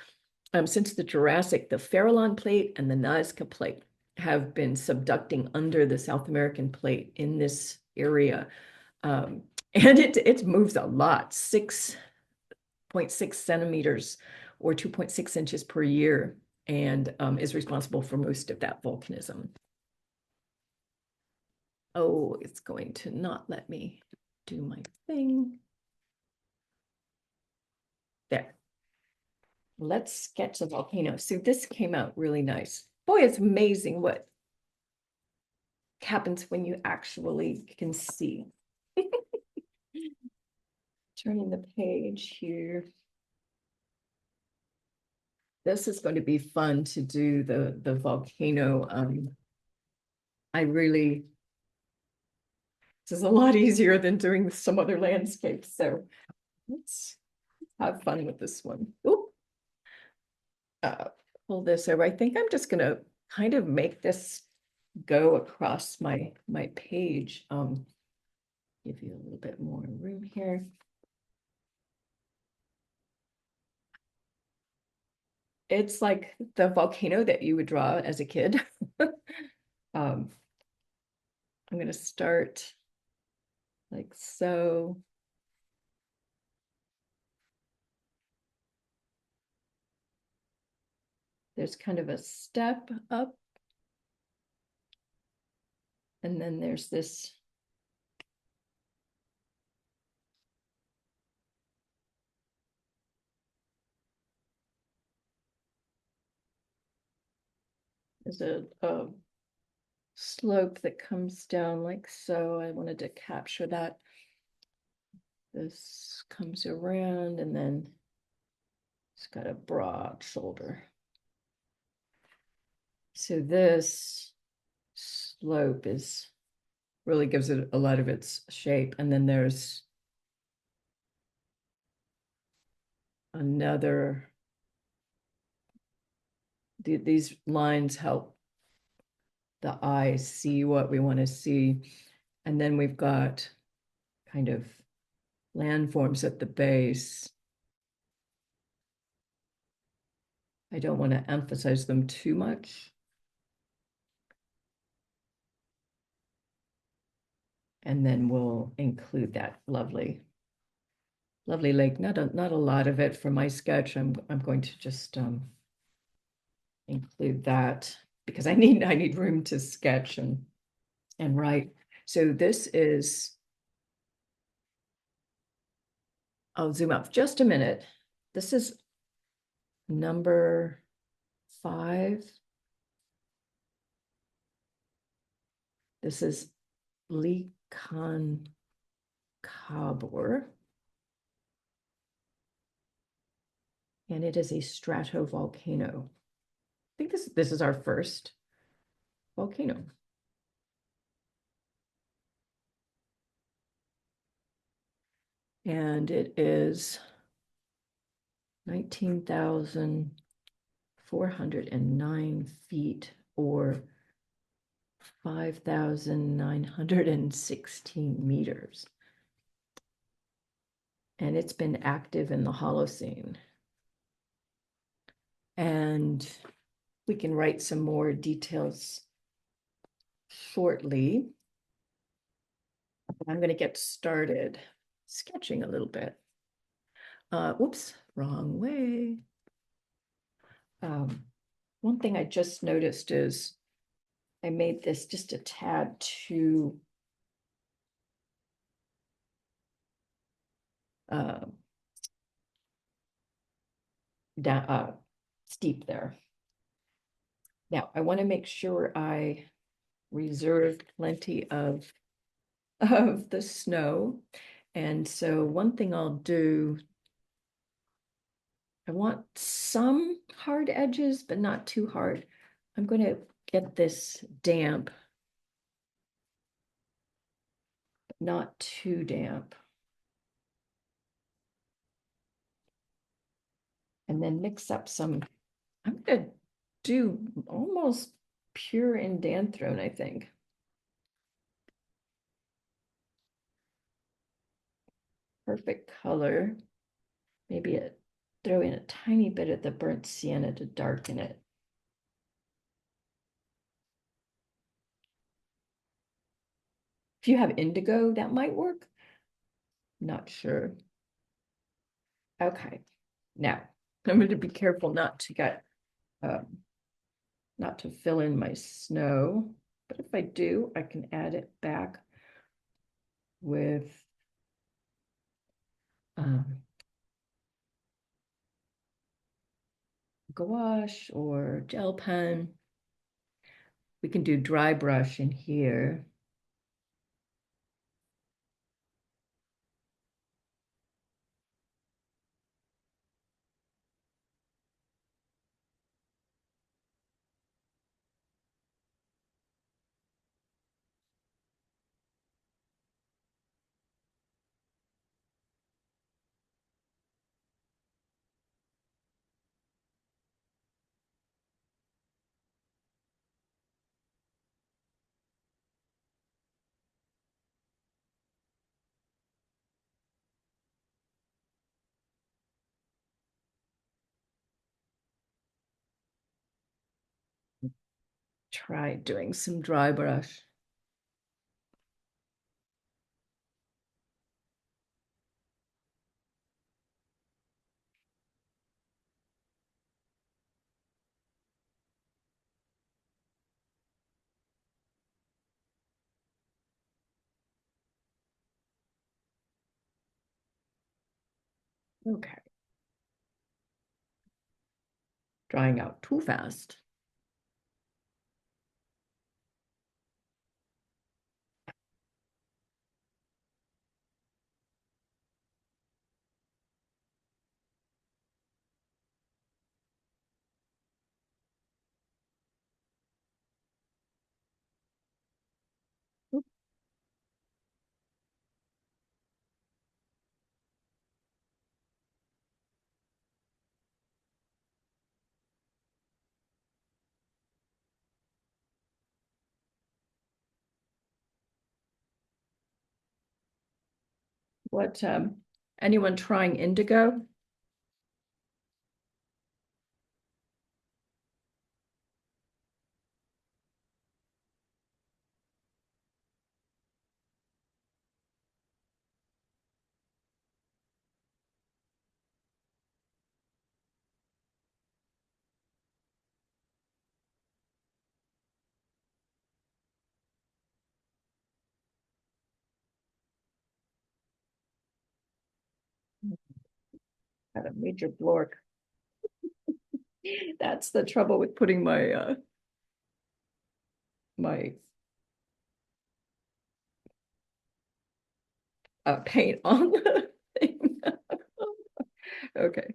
S1: Since the Jurassic, the Farallon plate and the Nazca plate have been subducting under the South American plate in this area. And it moves a lot, 6.6 centimeters or 2.6 inches per year, and is responsible for most of that volcanism. Oh, it's going to not let me do my thing. There. Let's sketch the volcano. So this came out really nice. Boy, it's amazing what happens when you actually can see. Turning the page here. This is going to be fun to do the volcano. I really, this is a lot easier than doing some other landscapes. So let's have fun with this one. Oop. Pull this over. I think I'm just gonna kind of make this go across my page. Give you a little bit more room here. It's like the volcano that you would draw as a kid. I'm going to start like so. There's kind of a step up. And then there's this. There's a slope that comes down like so. I wanted to capture that. This comes around and then it's got a broad shoulder. So this slope is really gives it a lot of its shape. And then there's another, these lines help the eye see what we want to see. And then we've got kind of landforms at the base. I don't want to emphasize them too much. And then we'll include that lovely lake. Not a lot of it for my sketch. I'm going to just include that because I need room to sketch and write. So this is, I'll zoom up just a minute. This is number 5. This is Leconcobre. And it is a stratovolcano. I think this is our first volcano. And it is 19,409 feet or 5,916 meters. And it's been active in the Holocene. And we can write some more details shortly. I'm going to get started sketching a little bit. Whoops, wrong way. One thing I just noticed is I made this just a tad too steep there. Now I want to make sure I reserve plenty of the snow. And so one thing I'll do, I want some hard edges, but not too hard. I'm going to get this damp, but not too damp. And then mix up some, I'm going to do almost pure indanthrone, I think. Perfect color. Maybe throw in a tiny bit of the burnt sienna to darken it. If you have indigo, that might work. Not sure. Okay, now I'm going to be careful not to get, not to fill in my snow. But if I do, I can add it back with gouache or gel pen. We can do dry brush in here. try doing some dry brush. Okay. Drying out too fast. What, anyone trying indigo? Had a major blork. That's the trouble with putting my my paint on the thing. Okay.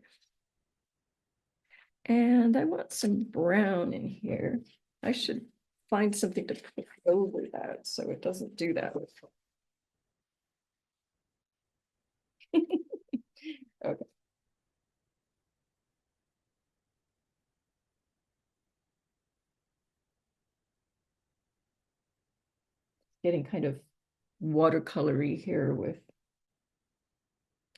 S1: And I want some brown in here. I should find something to put over that so it doesn't do that. Okay. Getting kind of watercolory here with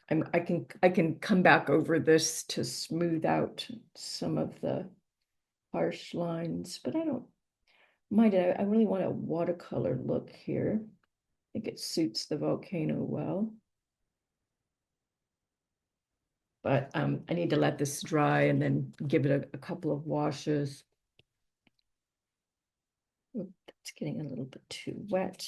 S1: I can come back over this to smooth out some of the harsh lines, but I don't mind it. I really want a watercolor look here. I think it suits the volcano well. But I need to let this dry and then give it a couple of washes. Oop, that's getting a little bit too wet.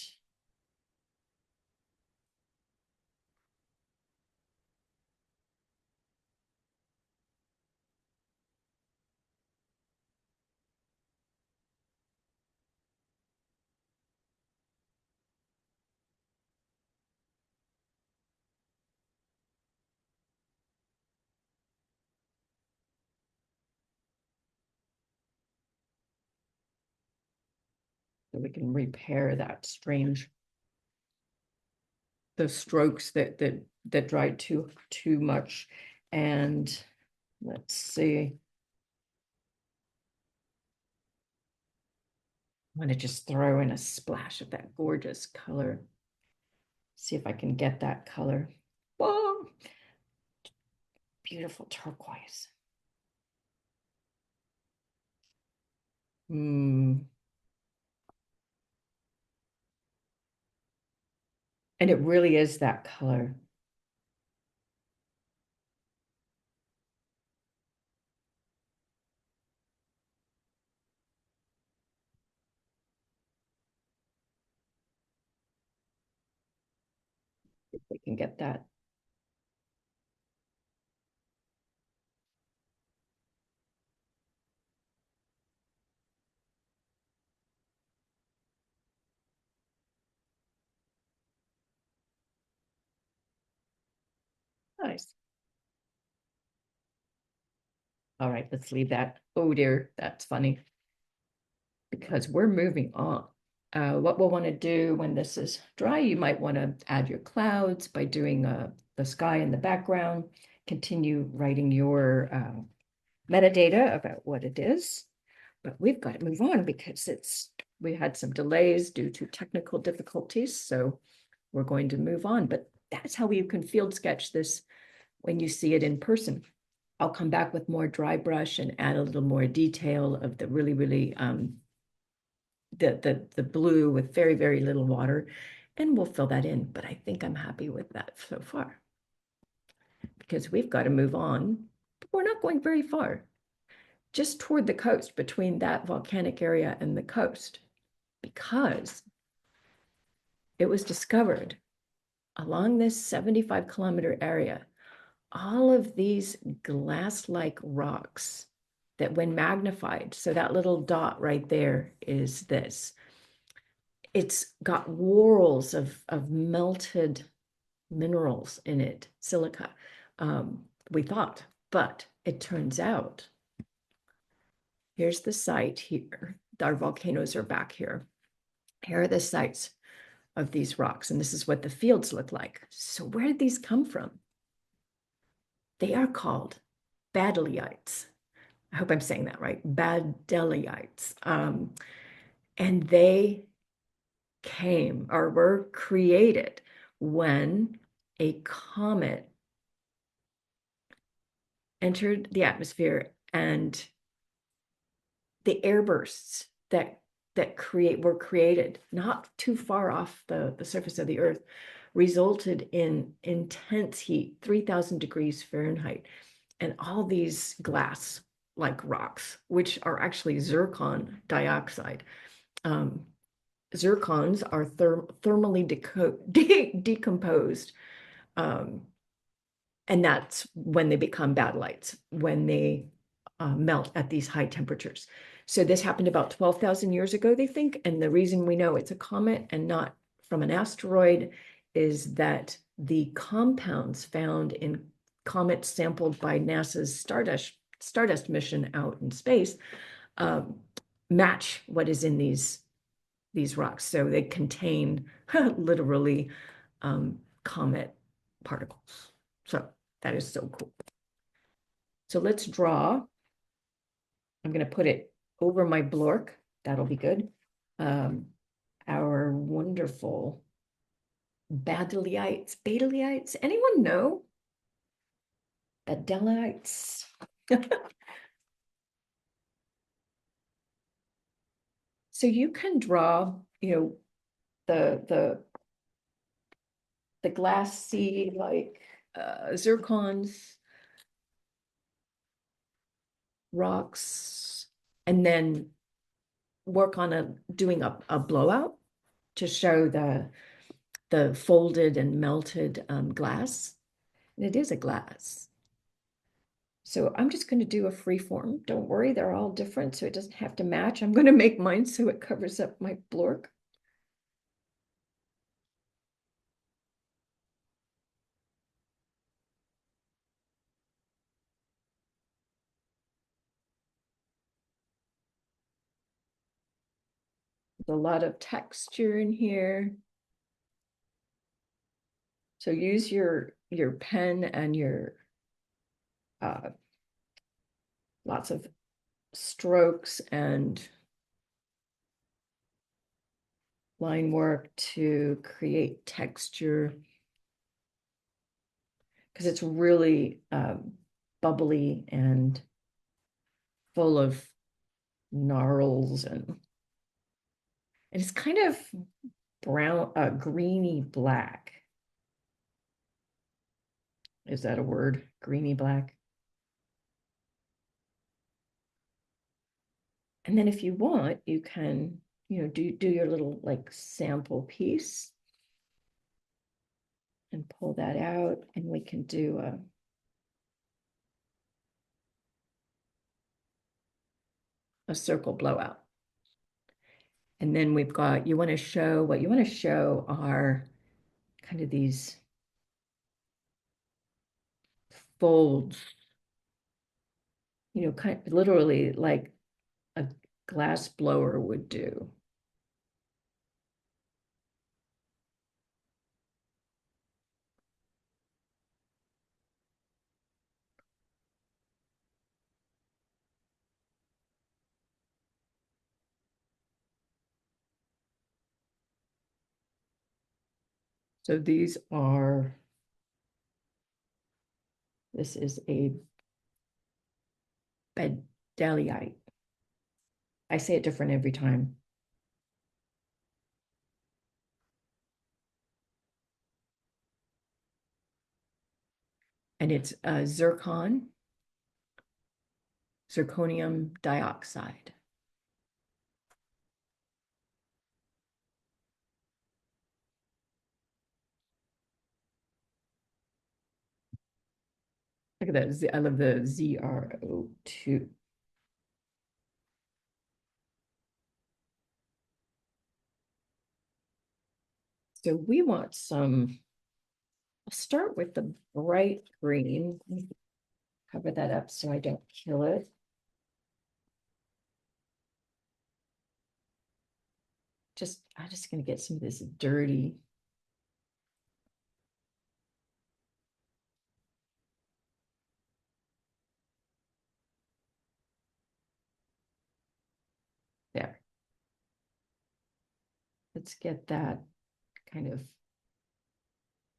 S1: So we can repair that strange, the strokes that dried too much. And let's see. I'm going to just throw in a splash of that gorgeous color. See if I can get that color. Whoa! Beautiful turquoise. And it really is that color. If we can get that. Nice. All right, let's leave that. Oh dear, that's funny. Because we're moving on. What we'll want to do when this is dry, you might want to add your clouds by doing the sky in the background, continue writing your metadata about what it is. But we've got to move on because we had some delays due to technical difficulties. So we're going to move on. But that's how you can field sketch this when you see it in person. I'll come back with more dry brush and add a little more detail of the really, really the blue with very, very little water, and we'll fill that in. But I think I'm happy with that so far because we've got to move on. But we're not going very far, just toward the coast between that volcanic area and the coast, because it was discovered along this 75-kilometer area, all of these glass-like rocks that when magnified, so that little dot right there is this, it's got whorls of melted minerals in it, silica, we thought, but it turns out, here's the site here, our volcanoes are back here. Here are the sites of these rocks, and this is what the fields look like. So where did these come from? They are called badleites. I hope I'm saying that right, badleites. And they came or were created when a comet entered the atmosphere, and the airbursts that were created not too far off the surface of the earth resulted in intense heat, 3,000 degrees Fahrenheit, and all these glass like rocks, which are actually zircon dioxide. Zircons are thermally decomposed, and that's when they become badlites, when they melt at these high temperatures. So this happened about 12,000 years ago, they think, and the reason we know it's a comet and not from an asteroid is that the compounds found in comets sampled by NASA's Stardust mission out in space match what is in these rocks. So they contain literally comet particles. So that is so cool. So let's draw. I'm going to put it over my blork. That'll be good. Our wonderful badleites. Anyone know? Badleites. So you can draw, the glassy like zircons, rocks, and then work on doing a blowout to show the folded and melted glass. And it is a glass. So I'm just going to do a free form. Don't worry, they're all different, so it doesn't have to match. I'm going to make mine so it covers up my blork. There's a lot of texture in here. So use your pen and your lots of strokes and line work to create texture, because it's really bubbly and full of gnarls, and it's kind of brown, greeny black. Is that a word? Greeny black. And then if you want, you can, do your little like sample piece and pull that out, and we can do a circle blowout. And then we've got, what you want to show are kind of these folds, kind of literally like a glass blower would do. So this is a bedeliite. I say it different every time. and it's zirconium dioxide. Look at that. I love the ZrO2. So we want some, I'll start with the bright green. Cover that up so I don't kill it. I'm just gonna get some of this dirty. There. Let's get that kind of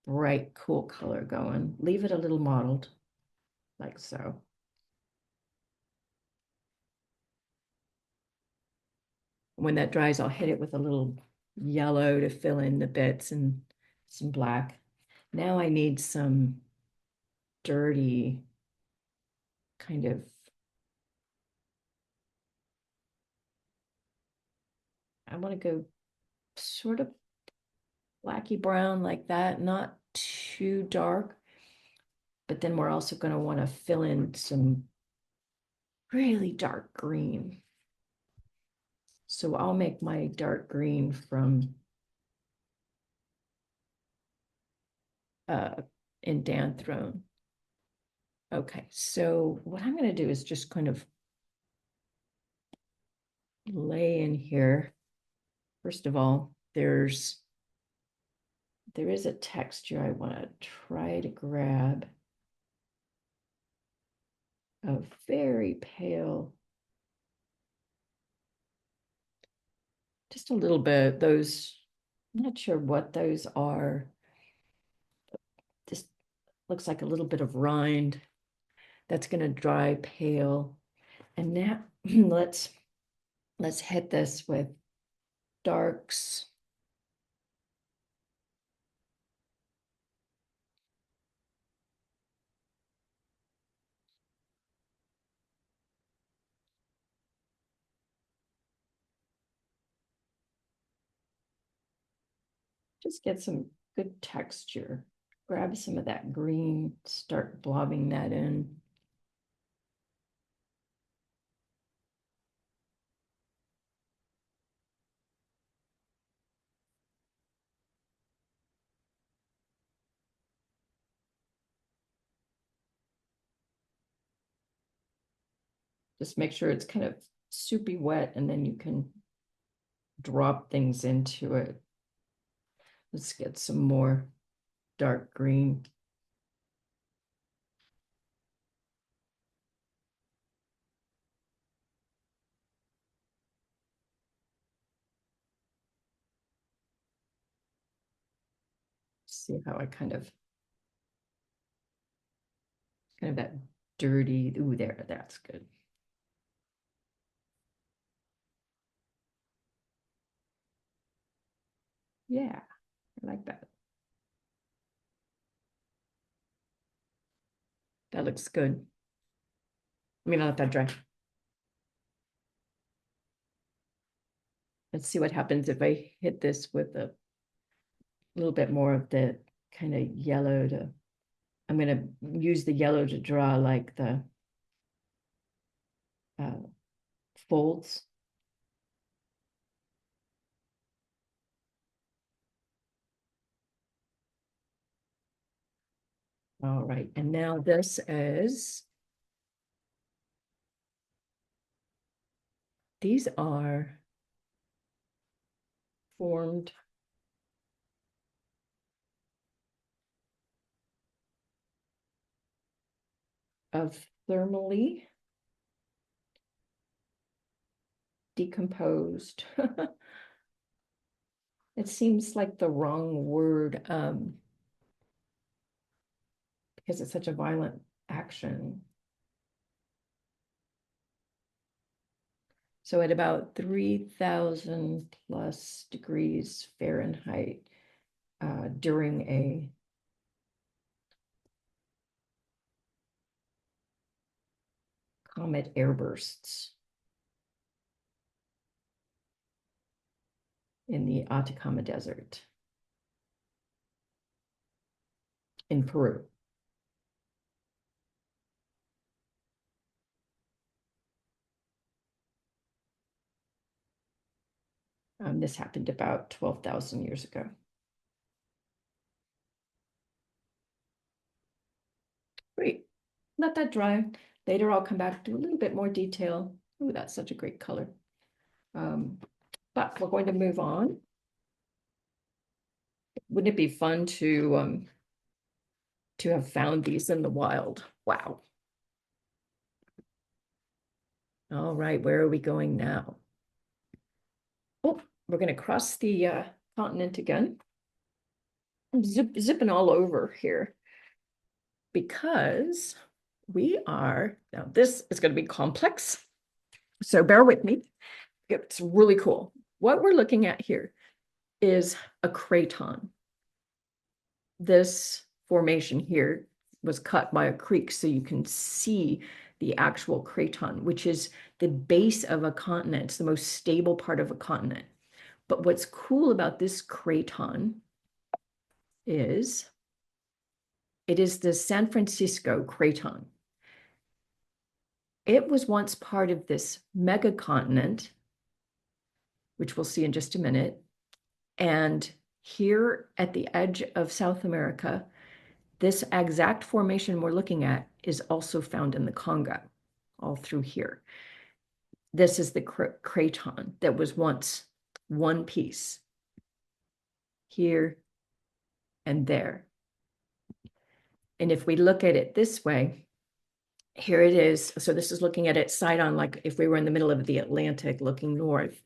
S1: bright, cool color going. Leave it a little mottled, like so. When that dries, I'll hit it with a little yellow to fill in the bits and some black. Now I need some dirty kind of, I want to go sort of blacky brown like that, not too dark. But then we're also going to want to fill in some really dark green. So I'll make my dark green from indanthrone. Okay, so what I'm going to do is just kind of lay in here. First of all, there is a texture I want to try to grab. A very pale, just a little bit. Those, I'm not sure what those are. Just looks like a little bit of rind. That's going to dry pale. And now let's hit this with darks. Just get some good texture. Grab some of that green, start blobbing that in. Just make sure it's kind of soupy wet, and then you can drop things into it. Let's get some more dark green. See how I kind of that dirty, ooh, there, that's good. Yeah, I like that. That looks good. I mean, I'll let that dry. Let's see what happens if I hit this with a little bit more of the kind of yellow to, I'm going to use the yellow to draw like the uh, folds. All right, and now these are formed of thermally decomposed. It seems like the wrong word because it's such a violent action. So at about 3,000 plus degrees Fahrenheit during a comet airbursts in the Atacama Desert in Peru. This happened about 12,000 years ago. Great. Let that dry. Later, I'll come back to a little bit more detail. Oh, that's such a great color. But we're going to move on. Wouldn't it be fun to have found these in the wild? Wow. All right, where are we going now? Oh, we're going to cross the continent again. I'm zipping all over here because now this is going to be complex. So bear with me. It's really cool. What we're looking at here is a craton. This formation here was cut by a creek, so you can see the actual craton, which is the base of a continent. It's the most stable part of a continent. But what's cool about this craton is it is the San Francisco craton. It was once part of this megacontinent, which we'll see in just a minute. And here at the edge of South America, this exact formation we're looking at is also found in the Congo, all through here. This is the craton that was once one piece here and there. And if we look at it this way, here it is. So this is looking at it side on, like if we were in the middle of the Atlantic looking north.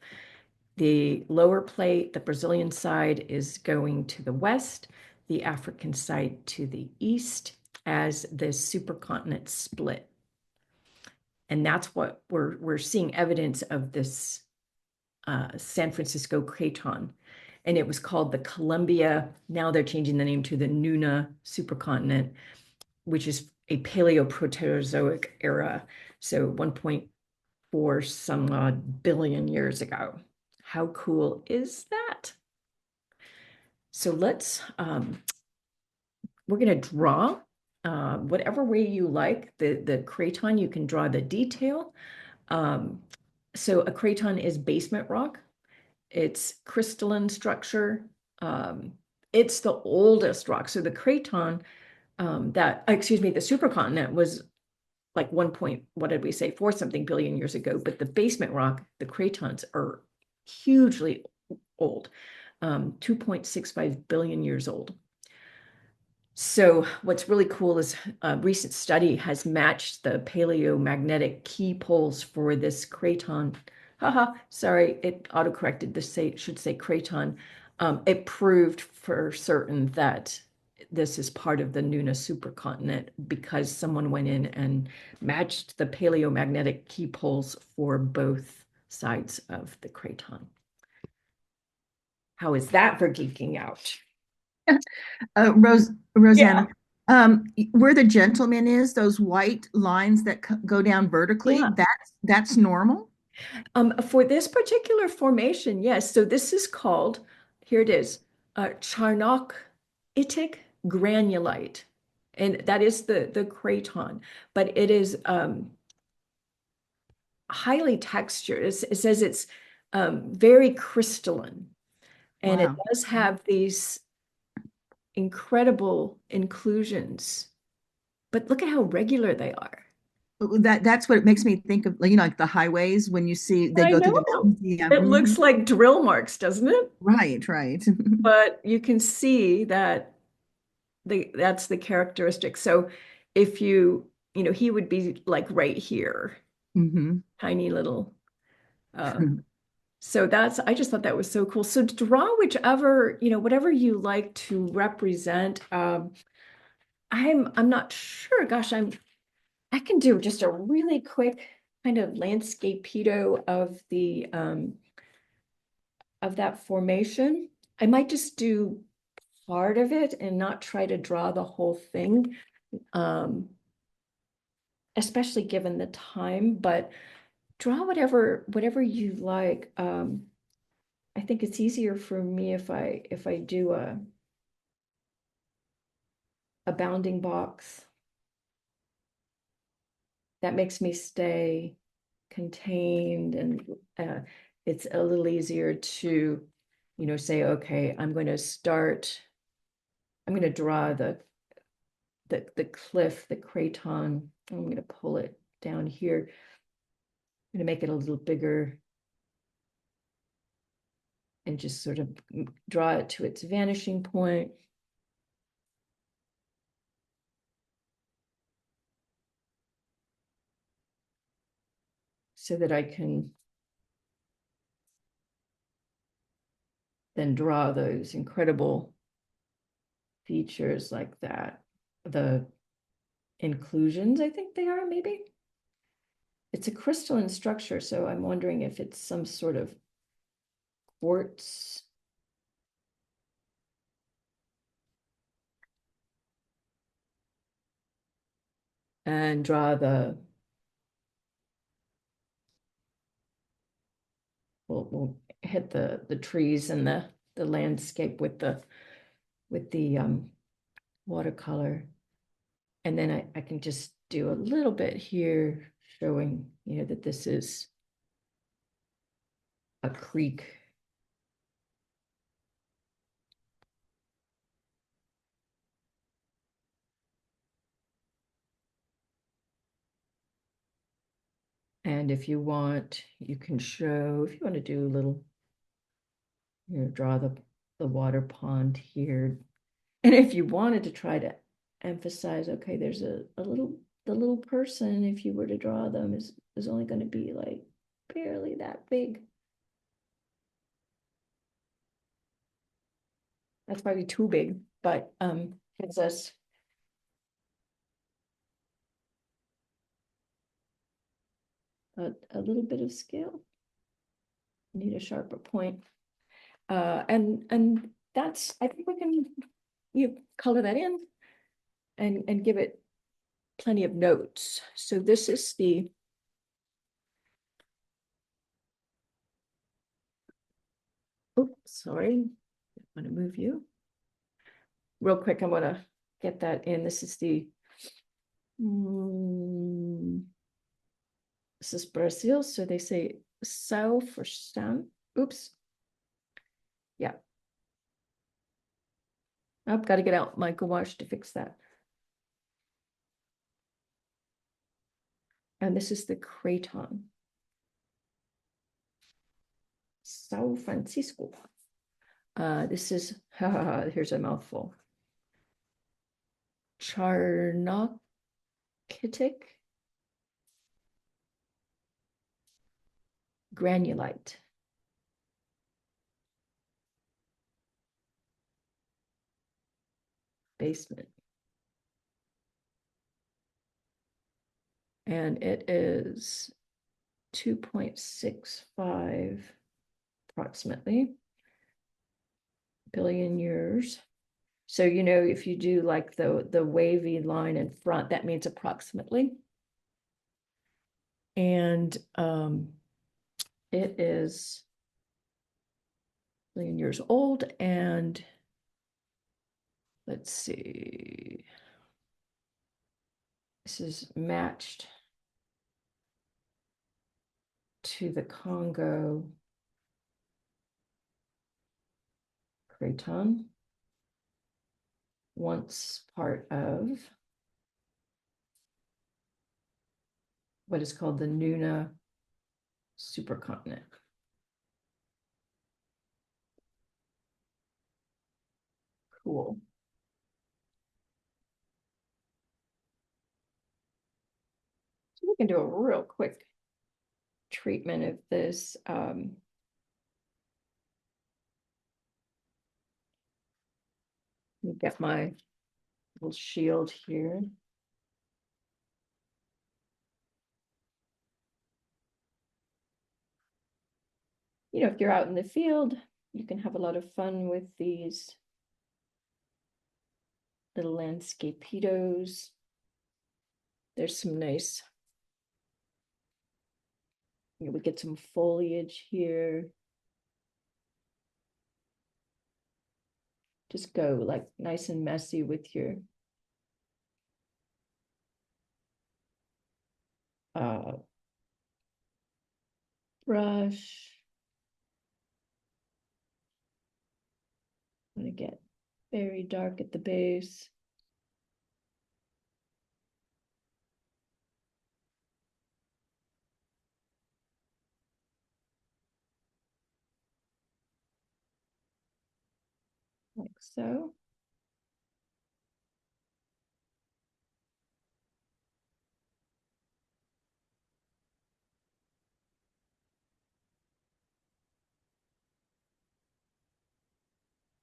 S1: The lower plate, the Brazilian side, is going to the west, the African side to the east, as the supercontinent split. And that's what we're seeing evidence of this San Francisco craton. And it was called the Columbia. Now they're changing the name to the Nuna supercontinent, which is a Paleoproterozoic era. So 1.4 some odd billion years ago. How cool is that? So let's, we're going to draw whatever way you like the craton. You can draw the detail. So a craton is basement rock. It's crystalline structure. It's the oldest rock. So the craton the supercontinent was like 4 something billion years ago, but the basement rock, the cratons, are hugely old, 2.65 billion years old. So what's really cool is a recent study has matched the paleomagnetic key poles for this craton. Sorry, it autocorrected. This should say craton. It proved for certain that this is part of the Nuna supercontinent because someone went in and matched the paleomagnetic key poles for both sides of the craton. How is that for geeking out?
S4: Rosanna, where the gentleman is, those white lines that go down vertically,
S1: Yeah.
S4: that's normal?
S1: For this particular formation, yes. So this is called, here it is, Charnock-itic granulite. And that is the craton, but it is highly textured. It says it's very crystalline. And it
S4: Wow.
S1: does have these incredible inclusions, but look at how regular they are.
S4: That's what it makes me think of, like the highways when you see they
S1: I
S4: go through the
S1: know.
S4: mountains. Yeah.
S1: It looks like drill marks, doesn't it?
S4: Right, right.
S1: But you can see that that's the characteristic. So if he would be like right here,
S4: Hmm.
S1: tiny little. So I just thought that was so cool. So draw whichever, whatever you like to represent. I'm not sure. Gosh, I can do just a really quick kind of landscape-pedo of that formation. I might just do part of it and not try to draw the whole thing. And especially given the time, but draw whatever you like. I think it's easier for me if I do a bounding box. That makes me stay contained, and it's a little easier to, say, okay, I'm going to draw the cliff, the craton. I'm going to pull it down here. I'm going to make it a little bigger and just sort of draw it to its vanishing point. So that I can then draw those incredible features like that. The inclusions, I think they are, maybe. It's a crystalline structure, so I'm wondering if it's some sort of quartz. And draw we'll hit the trees and the landscape with the watercolor. And then I can just do a little bit here showing, that this is a creek. And if you want, you can show, if you want to do a little, draw the water pond here. And if you wanted to try to emphasize, okay, there's the little person, if you were to draw them, is only going to be like barely that big. That's probably too big, but gives us a little bit of scale. Need a sharper point. And that's, I think we can color that in and give it plenty of notes. So this is the sorry, I want to move you real quick. I want to get that in. This is the this is Brazil, so they say Sao for Sam. Oops. Yeah. I've got to get out my gouache to fix that. And this is the craton. Sao Francisco. This is, here's a mouthful. Charnokitic granulite. Basement. And it is 2.65 approximately billion years. So, if you do like the wavy line in front, that means approximately. And it is a billion years old. And let's see. This is matched to the Congo craton, once part of what is called the Nuna supercontinent. Cool. So we can do a real quick treatment of this. Get my little shield here. If you're out in the field, you can have a lot of fun with these little landscapitos. there's some nice, we get some foliage here. Just go like nice and messy with your brush. I'm gonna get very dark at the base. Like so.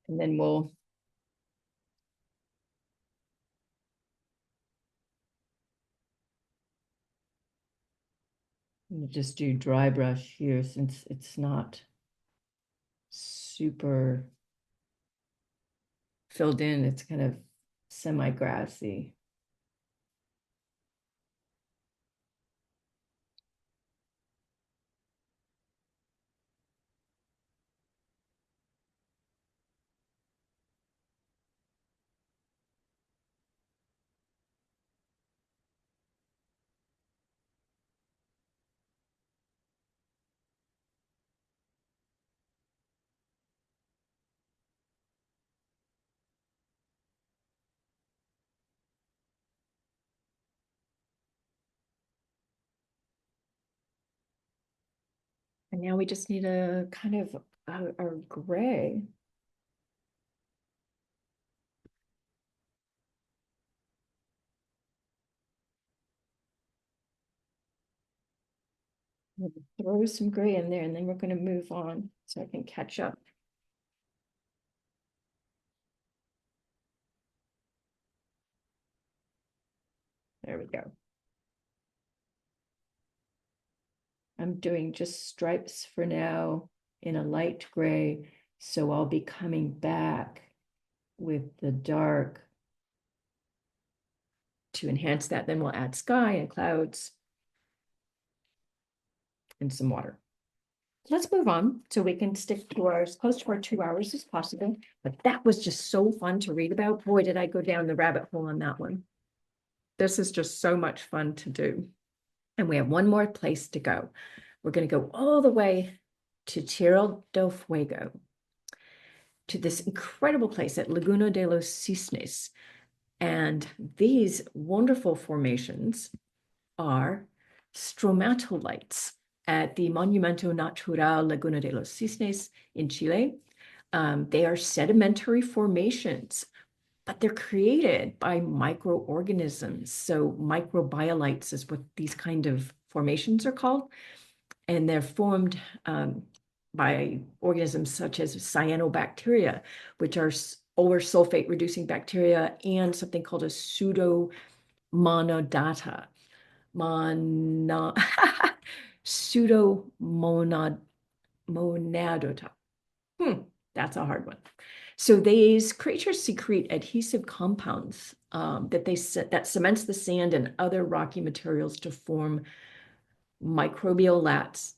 S1: And then we'll just do dry brush here since it's not super filled in. It's kind of semi-grassy. And now we just need a kind of our gray. We'll throw some gray in there and then we're going to move on so I can catch up. There we go. I'm doing just stripes for now in a light gray. So I'll be coming back with the dark to enhance that. Then we'll add sky and clouds and some water. Let's move on so we can stick to our as close to our 2 hours as possible. But that was just so fun to read about. Boy, did I go down the rabbit hole on that one. This is just so much fun to do. And we have one more place to go. We're going to go all the way to Tierra del Fuego, to this incredible place at Laguna de los Cisnes. And these wonderful formations are stromatolites at the Monumento Natural Laguna de los Cisnes in Chile. They are sedimentary formations, but they're created by microorganisms. So microbiolites is what these kind of formations are called. And they're formed by organisms such as cyanobacteria, which are over sulfate reducing bacteria, and something called a pseudomonadata. Pseudomonadota. That's a hard one. So these creatures secrete adhesive compounds that cements the sand and other rocky materials to form microbial mats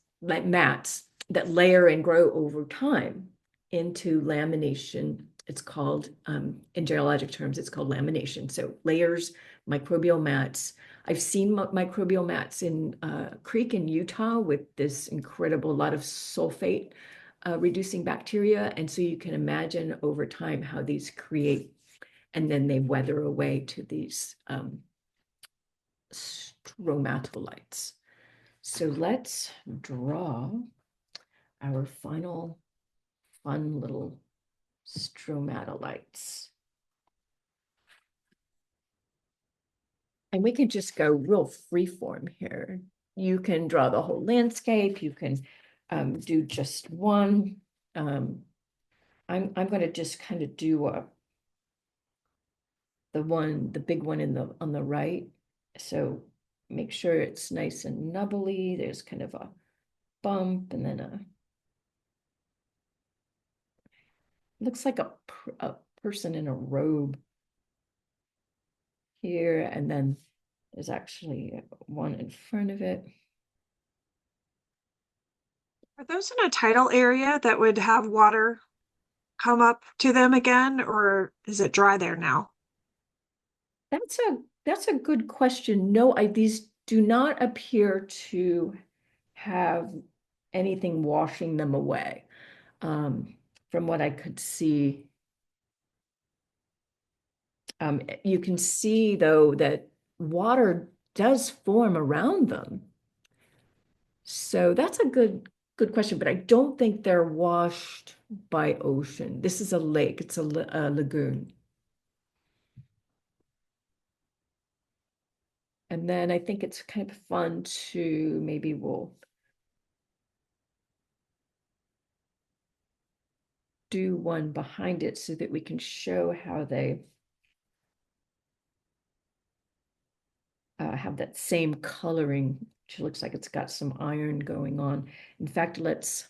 S1: that layer and grow over time into lamination. It's called, in geologic terms, it's called lamination. So layers, microbial mats. I've seen microbial mats in a creek in Utah with this incredible lot of sulfate reducing bacteria. And so you can imagine over time how these create, and then they weather away to these stromatolites. So let's draw our final fun little stromatolites. And we can just go real freeform here. You can draw the whole landscape. You can do just one. I'm going to just kind of do the big one on the right. So make sure it's nice and nubbly. There's kind of a bump and then looks like a person in a robe here, and then There's actually one in front of it.
S5: Are those in a tidal area that would have water come up to them again, or is it dry there now?
S1: That's a good question. No, these do not appear to have anything washing them away. From what I could see. You can see though that water does form around them. So that's a good question, but I don't think they're washed by ocean. This is a lake, it's a lagoon. And then I think it's kind of fun to maybe we'll do one behind it so that we can show how they have that same coloring, which looks like it's got some iron going on. In fact, let's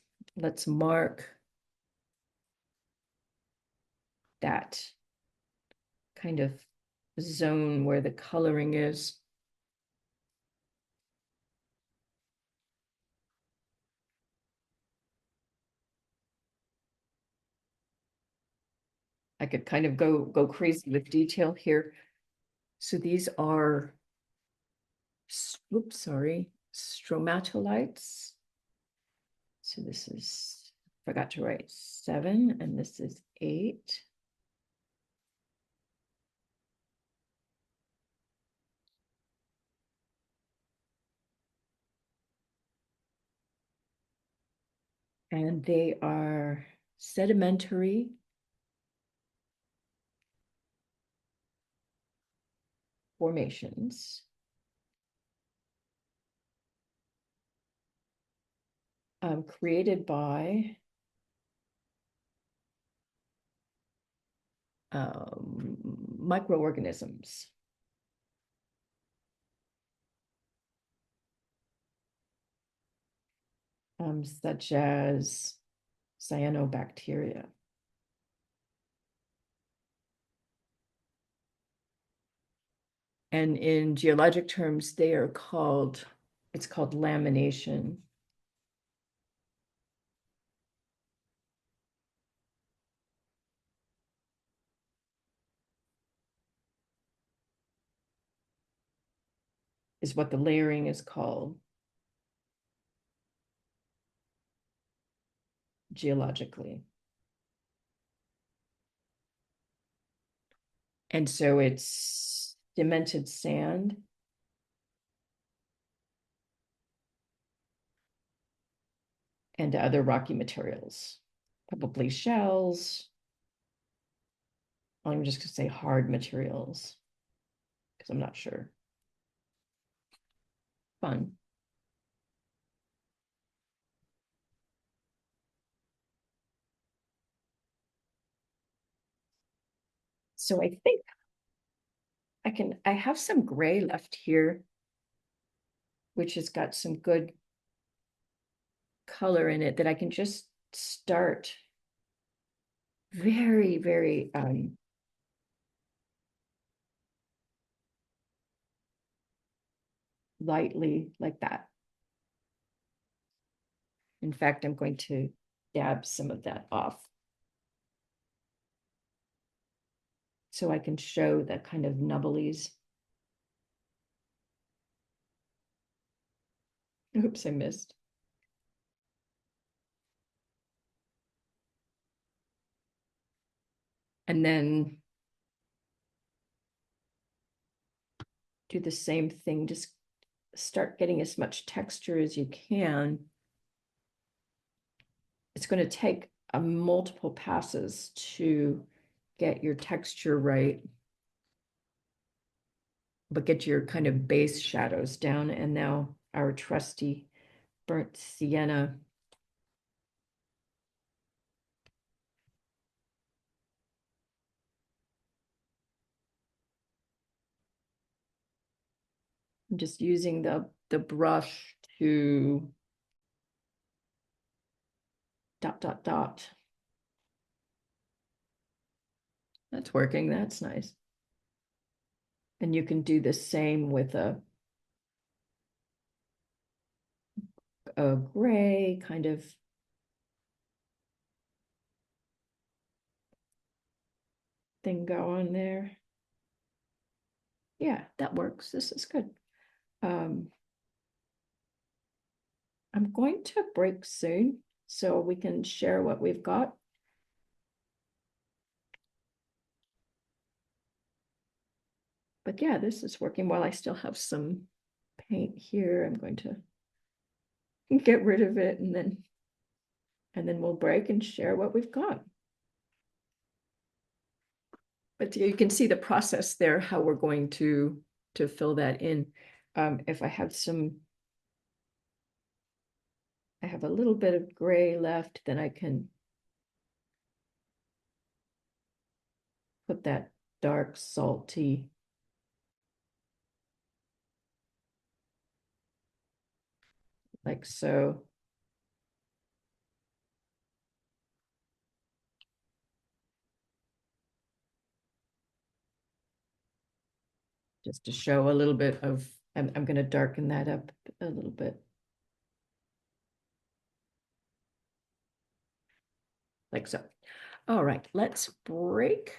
S1: mark that kind of zone where the coloring is. I could kind of go crazy with detail here. So these are, oops, sorry, stromatolites. So this is, forgot to write 7, and this is 8. And they are sedimentary formations. Created by microorganisms. Such as cyanobacteria. And in geologic terms, they are called, it's called lamination. Is what the layering is called geologically. And so it's cemented sand and other rocky materials, probably shells. I'm just gonna say hard materials because I'm not sure. Fun. So I think I have some gray left here, which has got some good color in it that I can just start very lightly like that. In fact, I'm going to dab some of that off so I can show the kind of nubblies. Oops, I missed. And then do the same thing, just start getting as much texture as you can. It's going to take multiple passes to get your texture right, but get your kind of base shadows down. And now our trusty burnt sienna. I'm just using the brush to dot. That's working, that's nice. And you can do the same with a gray kind of thing going there. Yeah, that works. This is good. I'm going to break soon so we can share what we've got. But yeah, this is working while I still have some paint here. I'm going to get rid of it and then we'll break and share what we've got. But you can see the process there, how we're going to fill that in. If I have a little bit of gray left, then I can put that dark salty like so. Just to show a little bit of, I'm going to darken that up a little bit. Like so. All right, let's break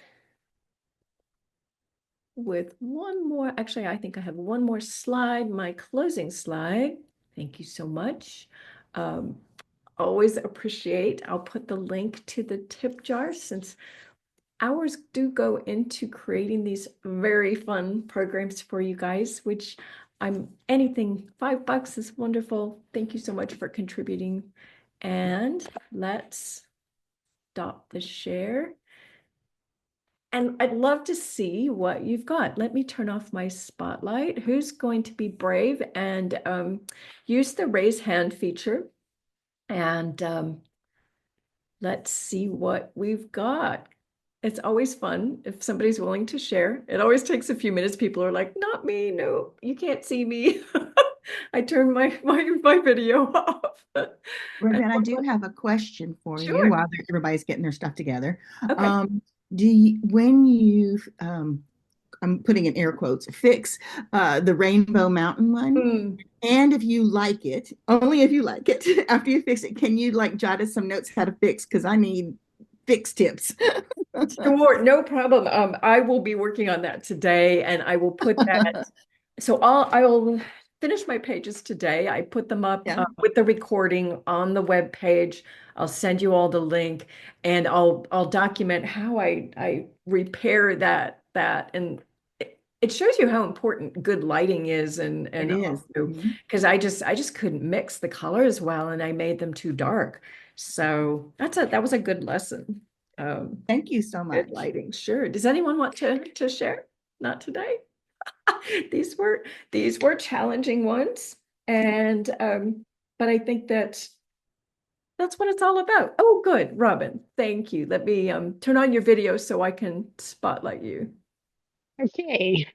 S1: with one more. Actually, I think I have one more slide, my closing slide. Thank you so much. Always appreciate. I'll put the link to the tip jar since hours do go into creating these very fun programs for you guys, which anything $5 is wonderful. Thank you so much for contributing. And let's stop the share. And I'd love to see what you've got. Let me turn off my spotlight. Who's going to be brave and use the raise hand feature? And let's see what we've got. It's always fun if somebody's willing to share. It always takes a few minutes. People are like, not me. No, you can't see me. I turn my video off.
S4: Roseann, I do have a question for you
S1: Sure.
S4: while everybody's getting their stuff together.
S1: Okay.
S4: When you I'm putting in air quotes, fix the Rainbow Mountain one,
S1: Mm.
S4: and if you like it, only if you like it, after you fix it, can you like jot us some notes how to fix? Because I need fix tips.
S1: Sure, no problem. I will be working on that today, and I will put that. So I will finish my pages today. I put them up
S4: Yeah.
S1: with the recording on the web page. I'll send you all the link, and I'll document how I repair that and it shows you how important good lighting is
S4: It
S1: and
S4: is.
S1: also because I just couldn't mix the colors well, and I made them too dark. So that was a good lesson.
S4: Thank you so
S1: Good
S4: much.
S1: lighting, sure. Does anyone want to share? Not today. These were challenging ones, and but I think that's what it's all about. Oh, good, Robin. Thank you. Let me turn on your video so I can spotlight you.
S6: Okay.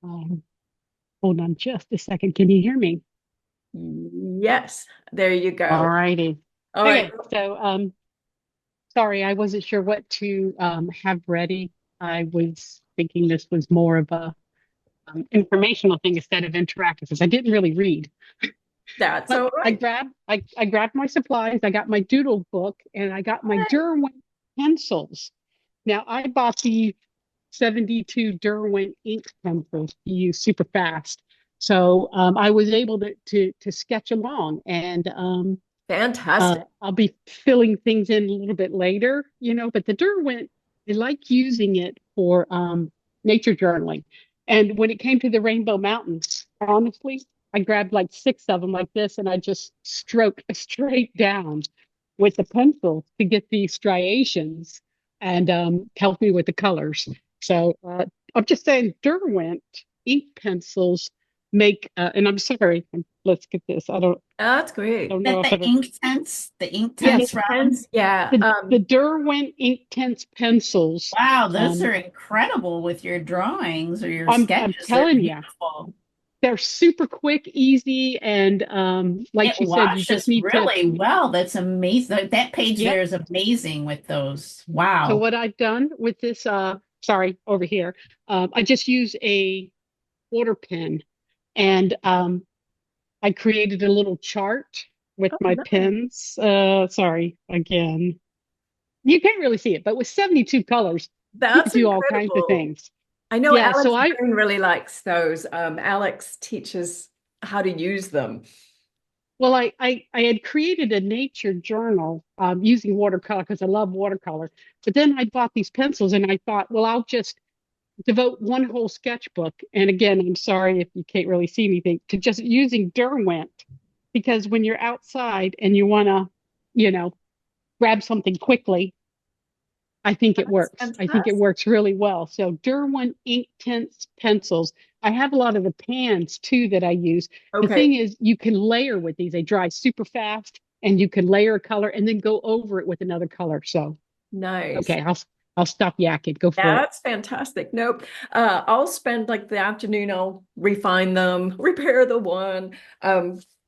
S6: Um, Hold on just a second. Can you hear me?
S1: Yes, there you
S6: All
S1: go.
S6: righty.
S1: All right.
S6: Okay, so sorry, I wasn't sure what to have ready. I was thinking this was more of a informational thing instead of interactive because I didn't really read.
S1: That's
S6: But
S1: all right.
S6: I grabbed my supplies. I got my doodle book and I got my
S1: Hey,
S6: Derwent pencils. Now I bought the 72 Derwent ink pencils to use super fast. So I was able to sketch along and
S1: fantastic.
S6: I'll be filling things in a little bit later, but the Derwent, I like using it for nature journaling. And when it came to the Rainbow Mountains, honestly, I grabbed like 6 of them like this and I just stroked straight down with the pencil to get these striations and help me with the colors. So I'm just saying Derwent ink pencils make, and I'm sorry, let's get this.
S1: That's
S6: I
S1: great.
S6: don't know
S7: That
S6: if
S7: the
S6: it'll.
S7: ink tense, the ink
S6: Yes,
S7: tense, Robin.
S1: Intense, yeah.
S6: the Derwent Inktense pencils.
S7: Wow, those
S6: Um,
S7: are incredible with your drawings or your
S6: I'm
S7: sketches. They're
S6: telling you,
S7: beautiful.
S6: they're super quick, easy, and
S7: It
S6: like you said, you just
S7: washes
S6: need to.
S7: really well. That's amazing. That page
S6: Yep.
S7: there is amazing with those.
S6: So
S7: Wow.
S6: what I've done with this sorry, over here. I just use a water pen, and I created a little chart with
S1: Oh,
S6: my
S1: nice.
S6: pens. Sorry, again. You can't really see it, but with 72 colors, you can
S1: That's
S6: do all kinds of
S1: incredible.
S6: things.
S1: I know
S6: Yeah,
S1: Alex
S6: so
S1: Green really likes those. Alex teaches how to use them.
S6: well, I had created a nature journal using watercolor because I love watercolor. But then I bought these pencils and I thought, well, I'll just devote one whole sketchbook. And again, I'm sorry if you can't really see anything, to just using Derwent. Because when you're outside and you want to, you know, grab something quickly, I think it
S1: That's
S6: works. I think it
S1: fantastic.
S6: works really well. So Derwent ink tints pencils. I have a lot of the pans too that I use. The
S1: Okay,
S6: thing is, you can layer with these. They dry super fast, and you can layer a color and then go over it with another color. So
S1: nice.
S6: okay, I'll stop yakking. Go for it.
S1: That's fantastic. Nope. I'll spend like the afternoon, I'll refine them, repair the one,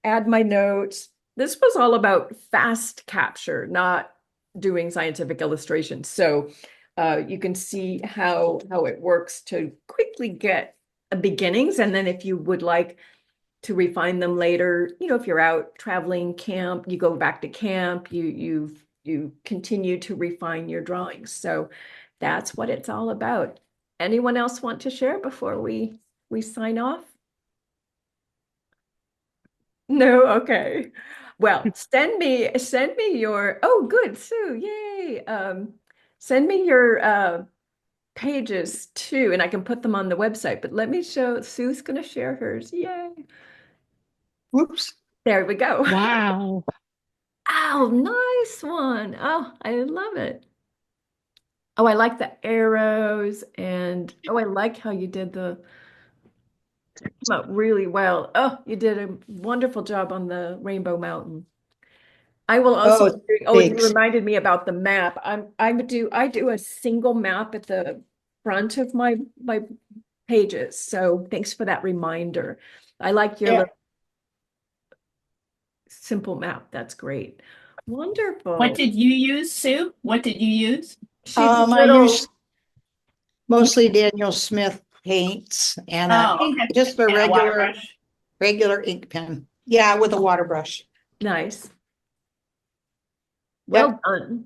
S1: add my notes. This was all about fast capture, not doing scientific illustrations. So you can see how it works to quickly get beginnings. And then if you would like to refine them later, if you're out traveling camp, you go back to camp, you continue to refine your drawings. So that's what it's all about. Anyone else want to share before we sign off? No, okay. Well, send me your, oh good, Sue, yay. Send me your pages too, and I can put them on the website. But let me show, Sue's gonna share hers. Yay.
S2: Whoops.
S1: There we go.
S6: Wow.
S1: Oh, nice one. Oh, I love it. Oh, I like the arrows, and oh, I like how you did the came out really well. Oh, you did a wonderful job on the Rainbow Mountain. I will also,
S2: Oh,
S1: oh, and you
S2: thanks.
S1: reminded me about the map. I do a single map at the front of my pages. So thanks for that reminder. I like your
S2: Yeah.
S1: little simple map. That's great.
S7: What
S1: Wonderful.
S7: did you use, Sue? What did you use?
S1: She did
S2: I use
S1: little,
S2: mostly Daniel Smith paints and
S7: Oh, okay.
S2: just a
S7: And a water
S2: regular
S7: brush.
S2: ink pen. Yeah, with a water brush.
S1: nice. Well
S2: Yep.
S1: done.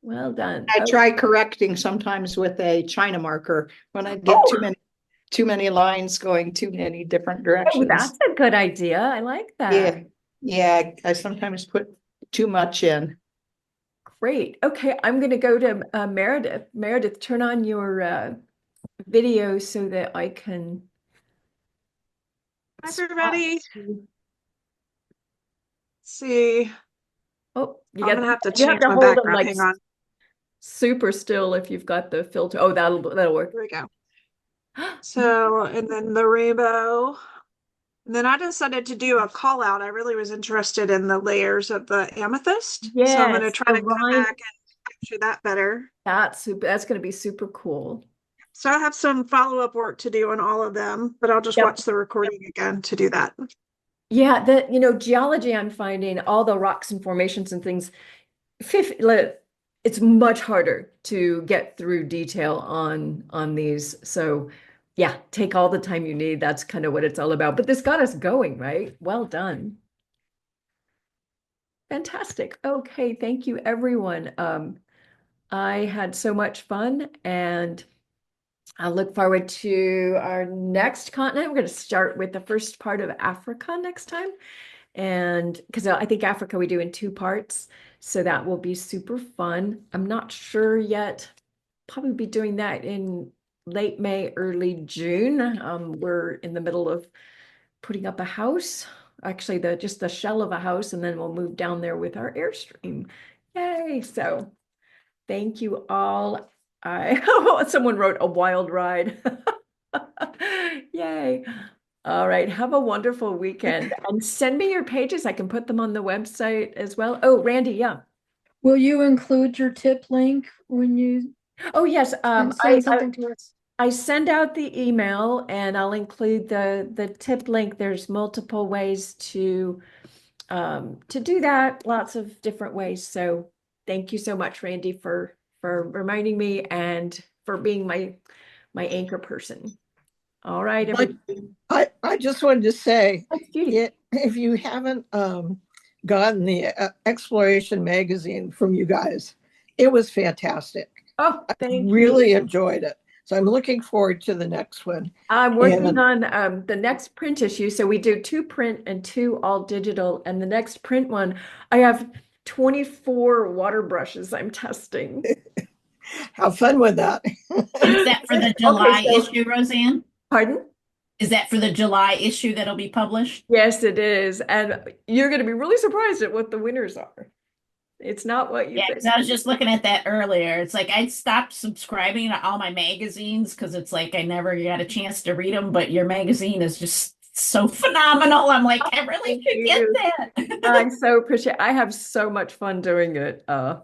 S1: Well done.
S2: I
S1: Oh,
S2: try correcting sometimes with a China marker when I get
S1: oh,
S2: too many lines going too many different
S1: oh,
S2: directions.
S1: that's a good idea. I like that.
S2: Yeah. Yeah, I sometimes put too much in.
S1: Great. Okay, I'm going to go to Meredith. Meredith, turn on your video so that I can
S5: Hi,
S1: swap.
S5: everybody. See,
S1: Oh, you
S5: I'm
S1: got
S5: gonna have to
S1: you have
S5: change
S1: to
S5: my
S1: hold them
S5: background.
S1: like
S5: Hang on.
S1: super still if you've got the filter. Oh, that'll work.
S5: Here we go. So, and then the rainbow. And then I decided to do a call out. I really was interested in the layers of the amethyst. So I'm going to
S1: Yes,
S5: try
S1: the
S5: to come
S1: Rhine.
S5: back and capture that better.
S1: That's super. That's going to be super cool.
S5: So I have some follow-up work to do on all of them, but I'll just
S1: Yep.
S5: watch the recording again to do that.
S1: Yeah, geology, I'm finding all the rocks and formations and things, it's much harder to get through detail on these. So yeah, take all the time you need. That's kind of what it's all about. But this got us going, right? Well done. Fantastic. Okay, thank you, everyone. I had so much fun, and I look forward to our next continent. We're going to start with the first part of Africa next time. And because I think Africa we do in two parts, so that will be super fun. I'm not sure yet. Probably be doing that in late May, early June. We're in the middle of putting up a house, actually just the shell of a house, and then we'll move down there with our Airstream. Yay! So thank you all. Someone wrote a wild ride. Yay. All right. Have a wonderful weekend. And send me your pages. I can put them on the website as well. Oh, Randy, yeah.
S3: Will you include your tip link when you
S1: Oh, yes.
S3: send something to us?
S1: I send out the email and I'll include the tip link. There's multiple ways to do that, lots of different ways. So thank you so much, Randy, for for reminding me and for being my anchor person. All right, everybody.
S8: I just wanted to say,
S1: Thanks, Judy.
S8: if you haven't gotten the Exploration magazine from you guys, it was fantastic.
S1: Oh,
S8: I
S1: thank you.
S8: really enjoyed it. So I'm looking forward to the next one.
S1: I'm working
S8: And-
S1: on the next print issue. So we do 2 print and 2 all digital. And the next print one, I have 24 water brushes I'm testing.
S8: Have fun with that.
S7: Is that for the July issue, Roseann?
S1: Pardon?
S7: Is that for the July issue that'll be published?
S1: Yes, it is. And you're going to be really surprised at what the winners are. It's not what you
S7: Yeah,
S1: think.
S7: because I was just looking at that earlier. It's like I stopped subscribing to all my magazines because it's like I never got a chance to read them, but your magazine is just so phenomenal. I'm like, I really
S1: Thank
S7: should get
S1: you.
S7: that.
S1: I so appreciate I have so much fun doing it. I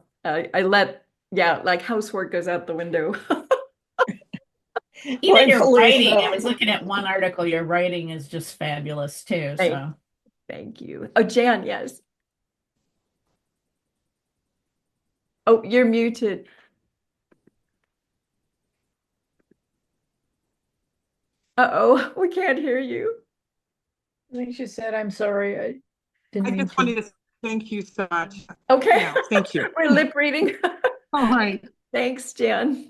S1: let, yeah, like housework goes out the window.
S7: Even your
S8: Rightfully
S7: writing,
S8: so.
S7: I was looking at one article, your writing is just fabulous too. So
S1: Thank you. Oh, Jan, yes. Oh, you're muted. Uh-oh, we can't hear you.
S3: I think she said, I'm sorry. I didn't
S5: I
S3: mean
S5: just
S3: to.
S5: wanted to thank you so much.
S1: Okay.
S5: Yeah, thank you.
S1: We're lip reading.
S5: All right.
S1: Thanks, Jan.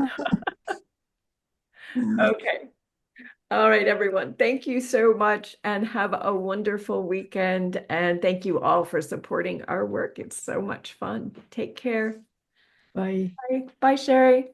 S1: Okay. All right, everyone. Thank you so much and have a wonderful weekend. And thank you all for supporting our work. It's so much fun. Take care.
S3: Bye.
S1: Bye. Bye, Sherry.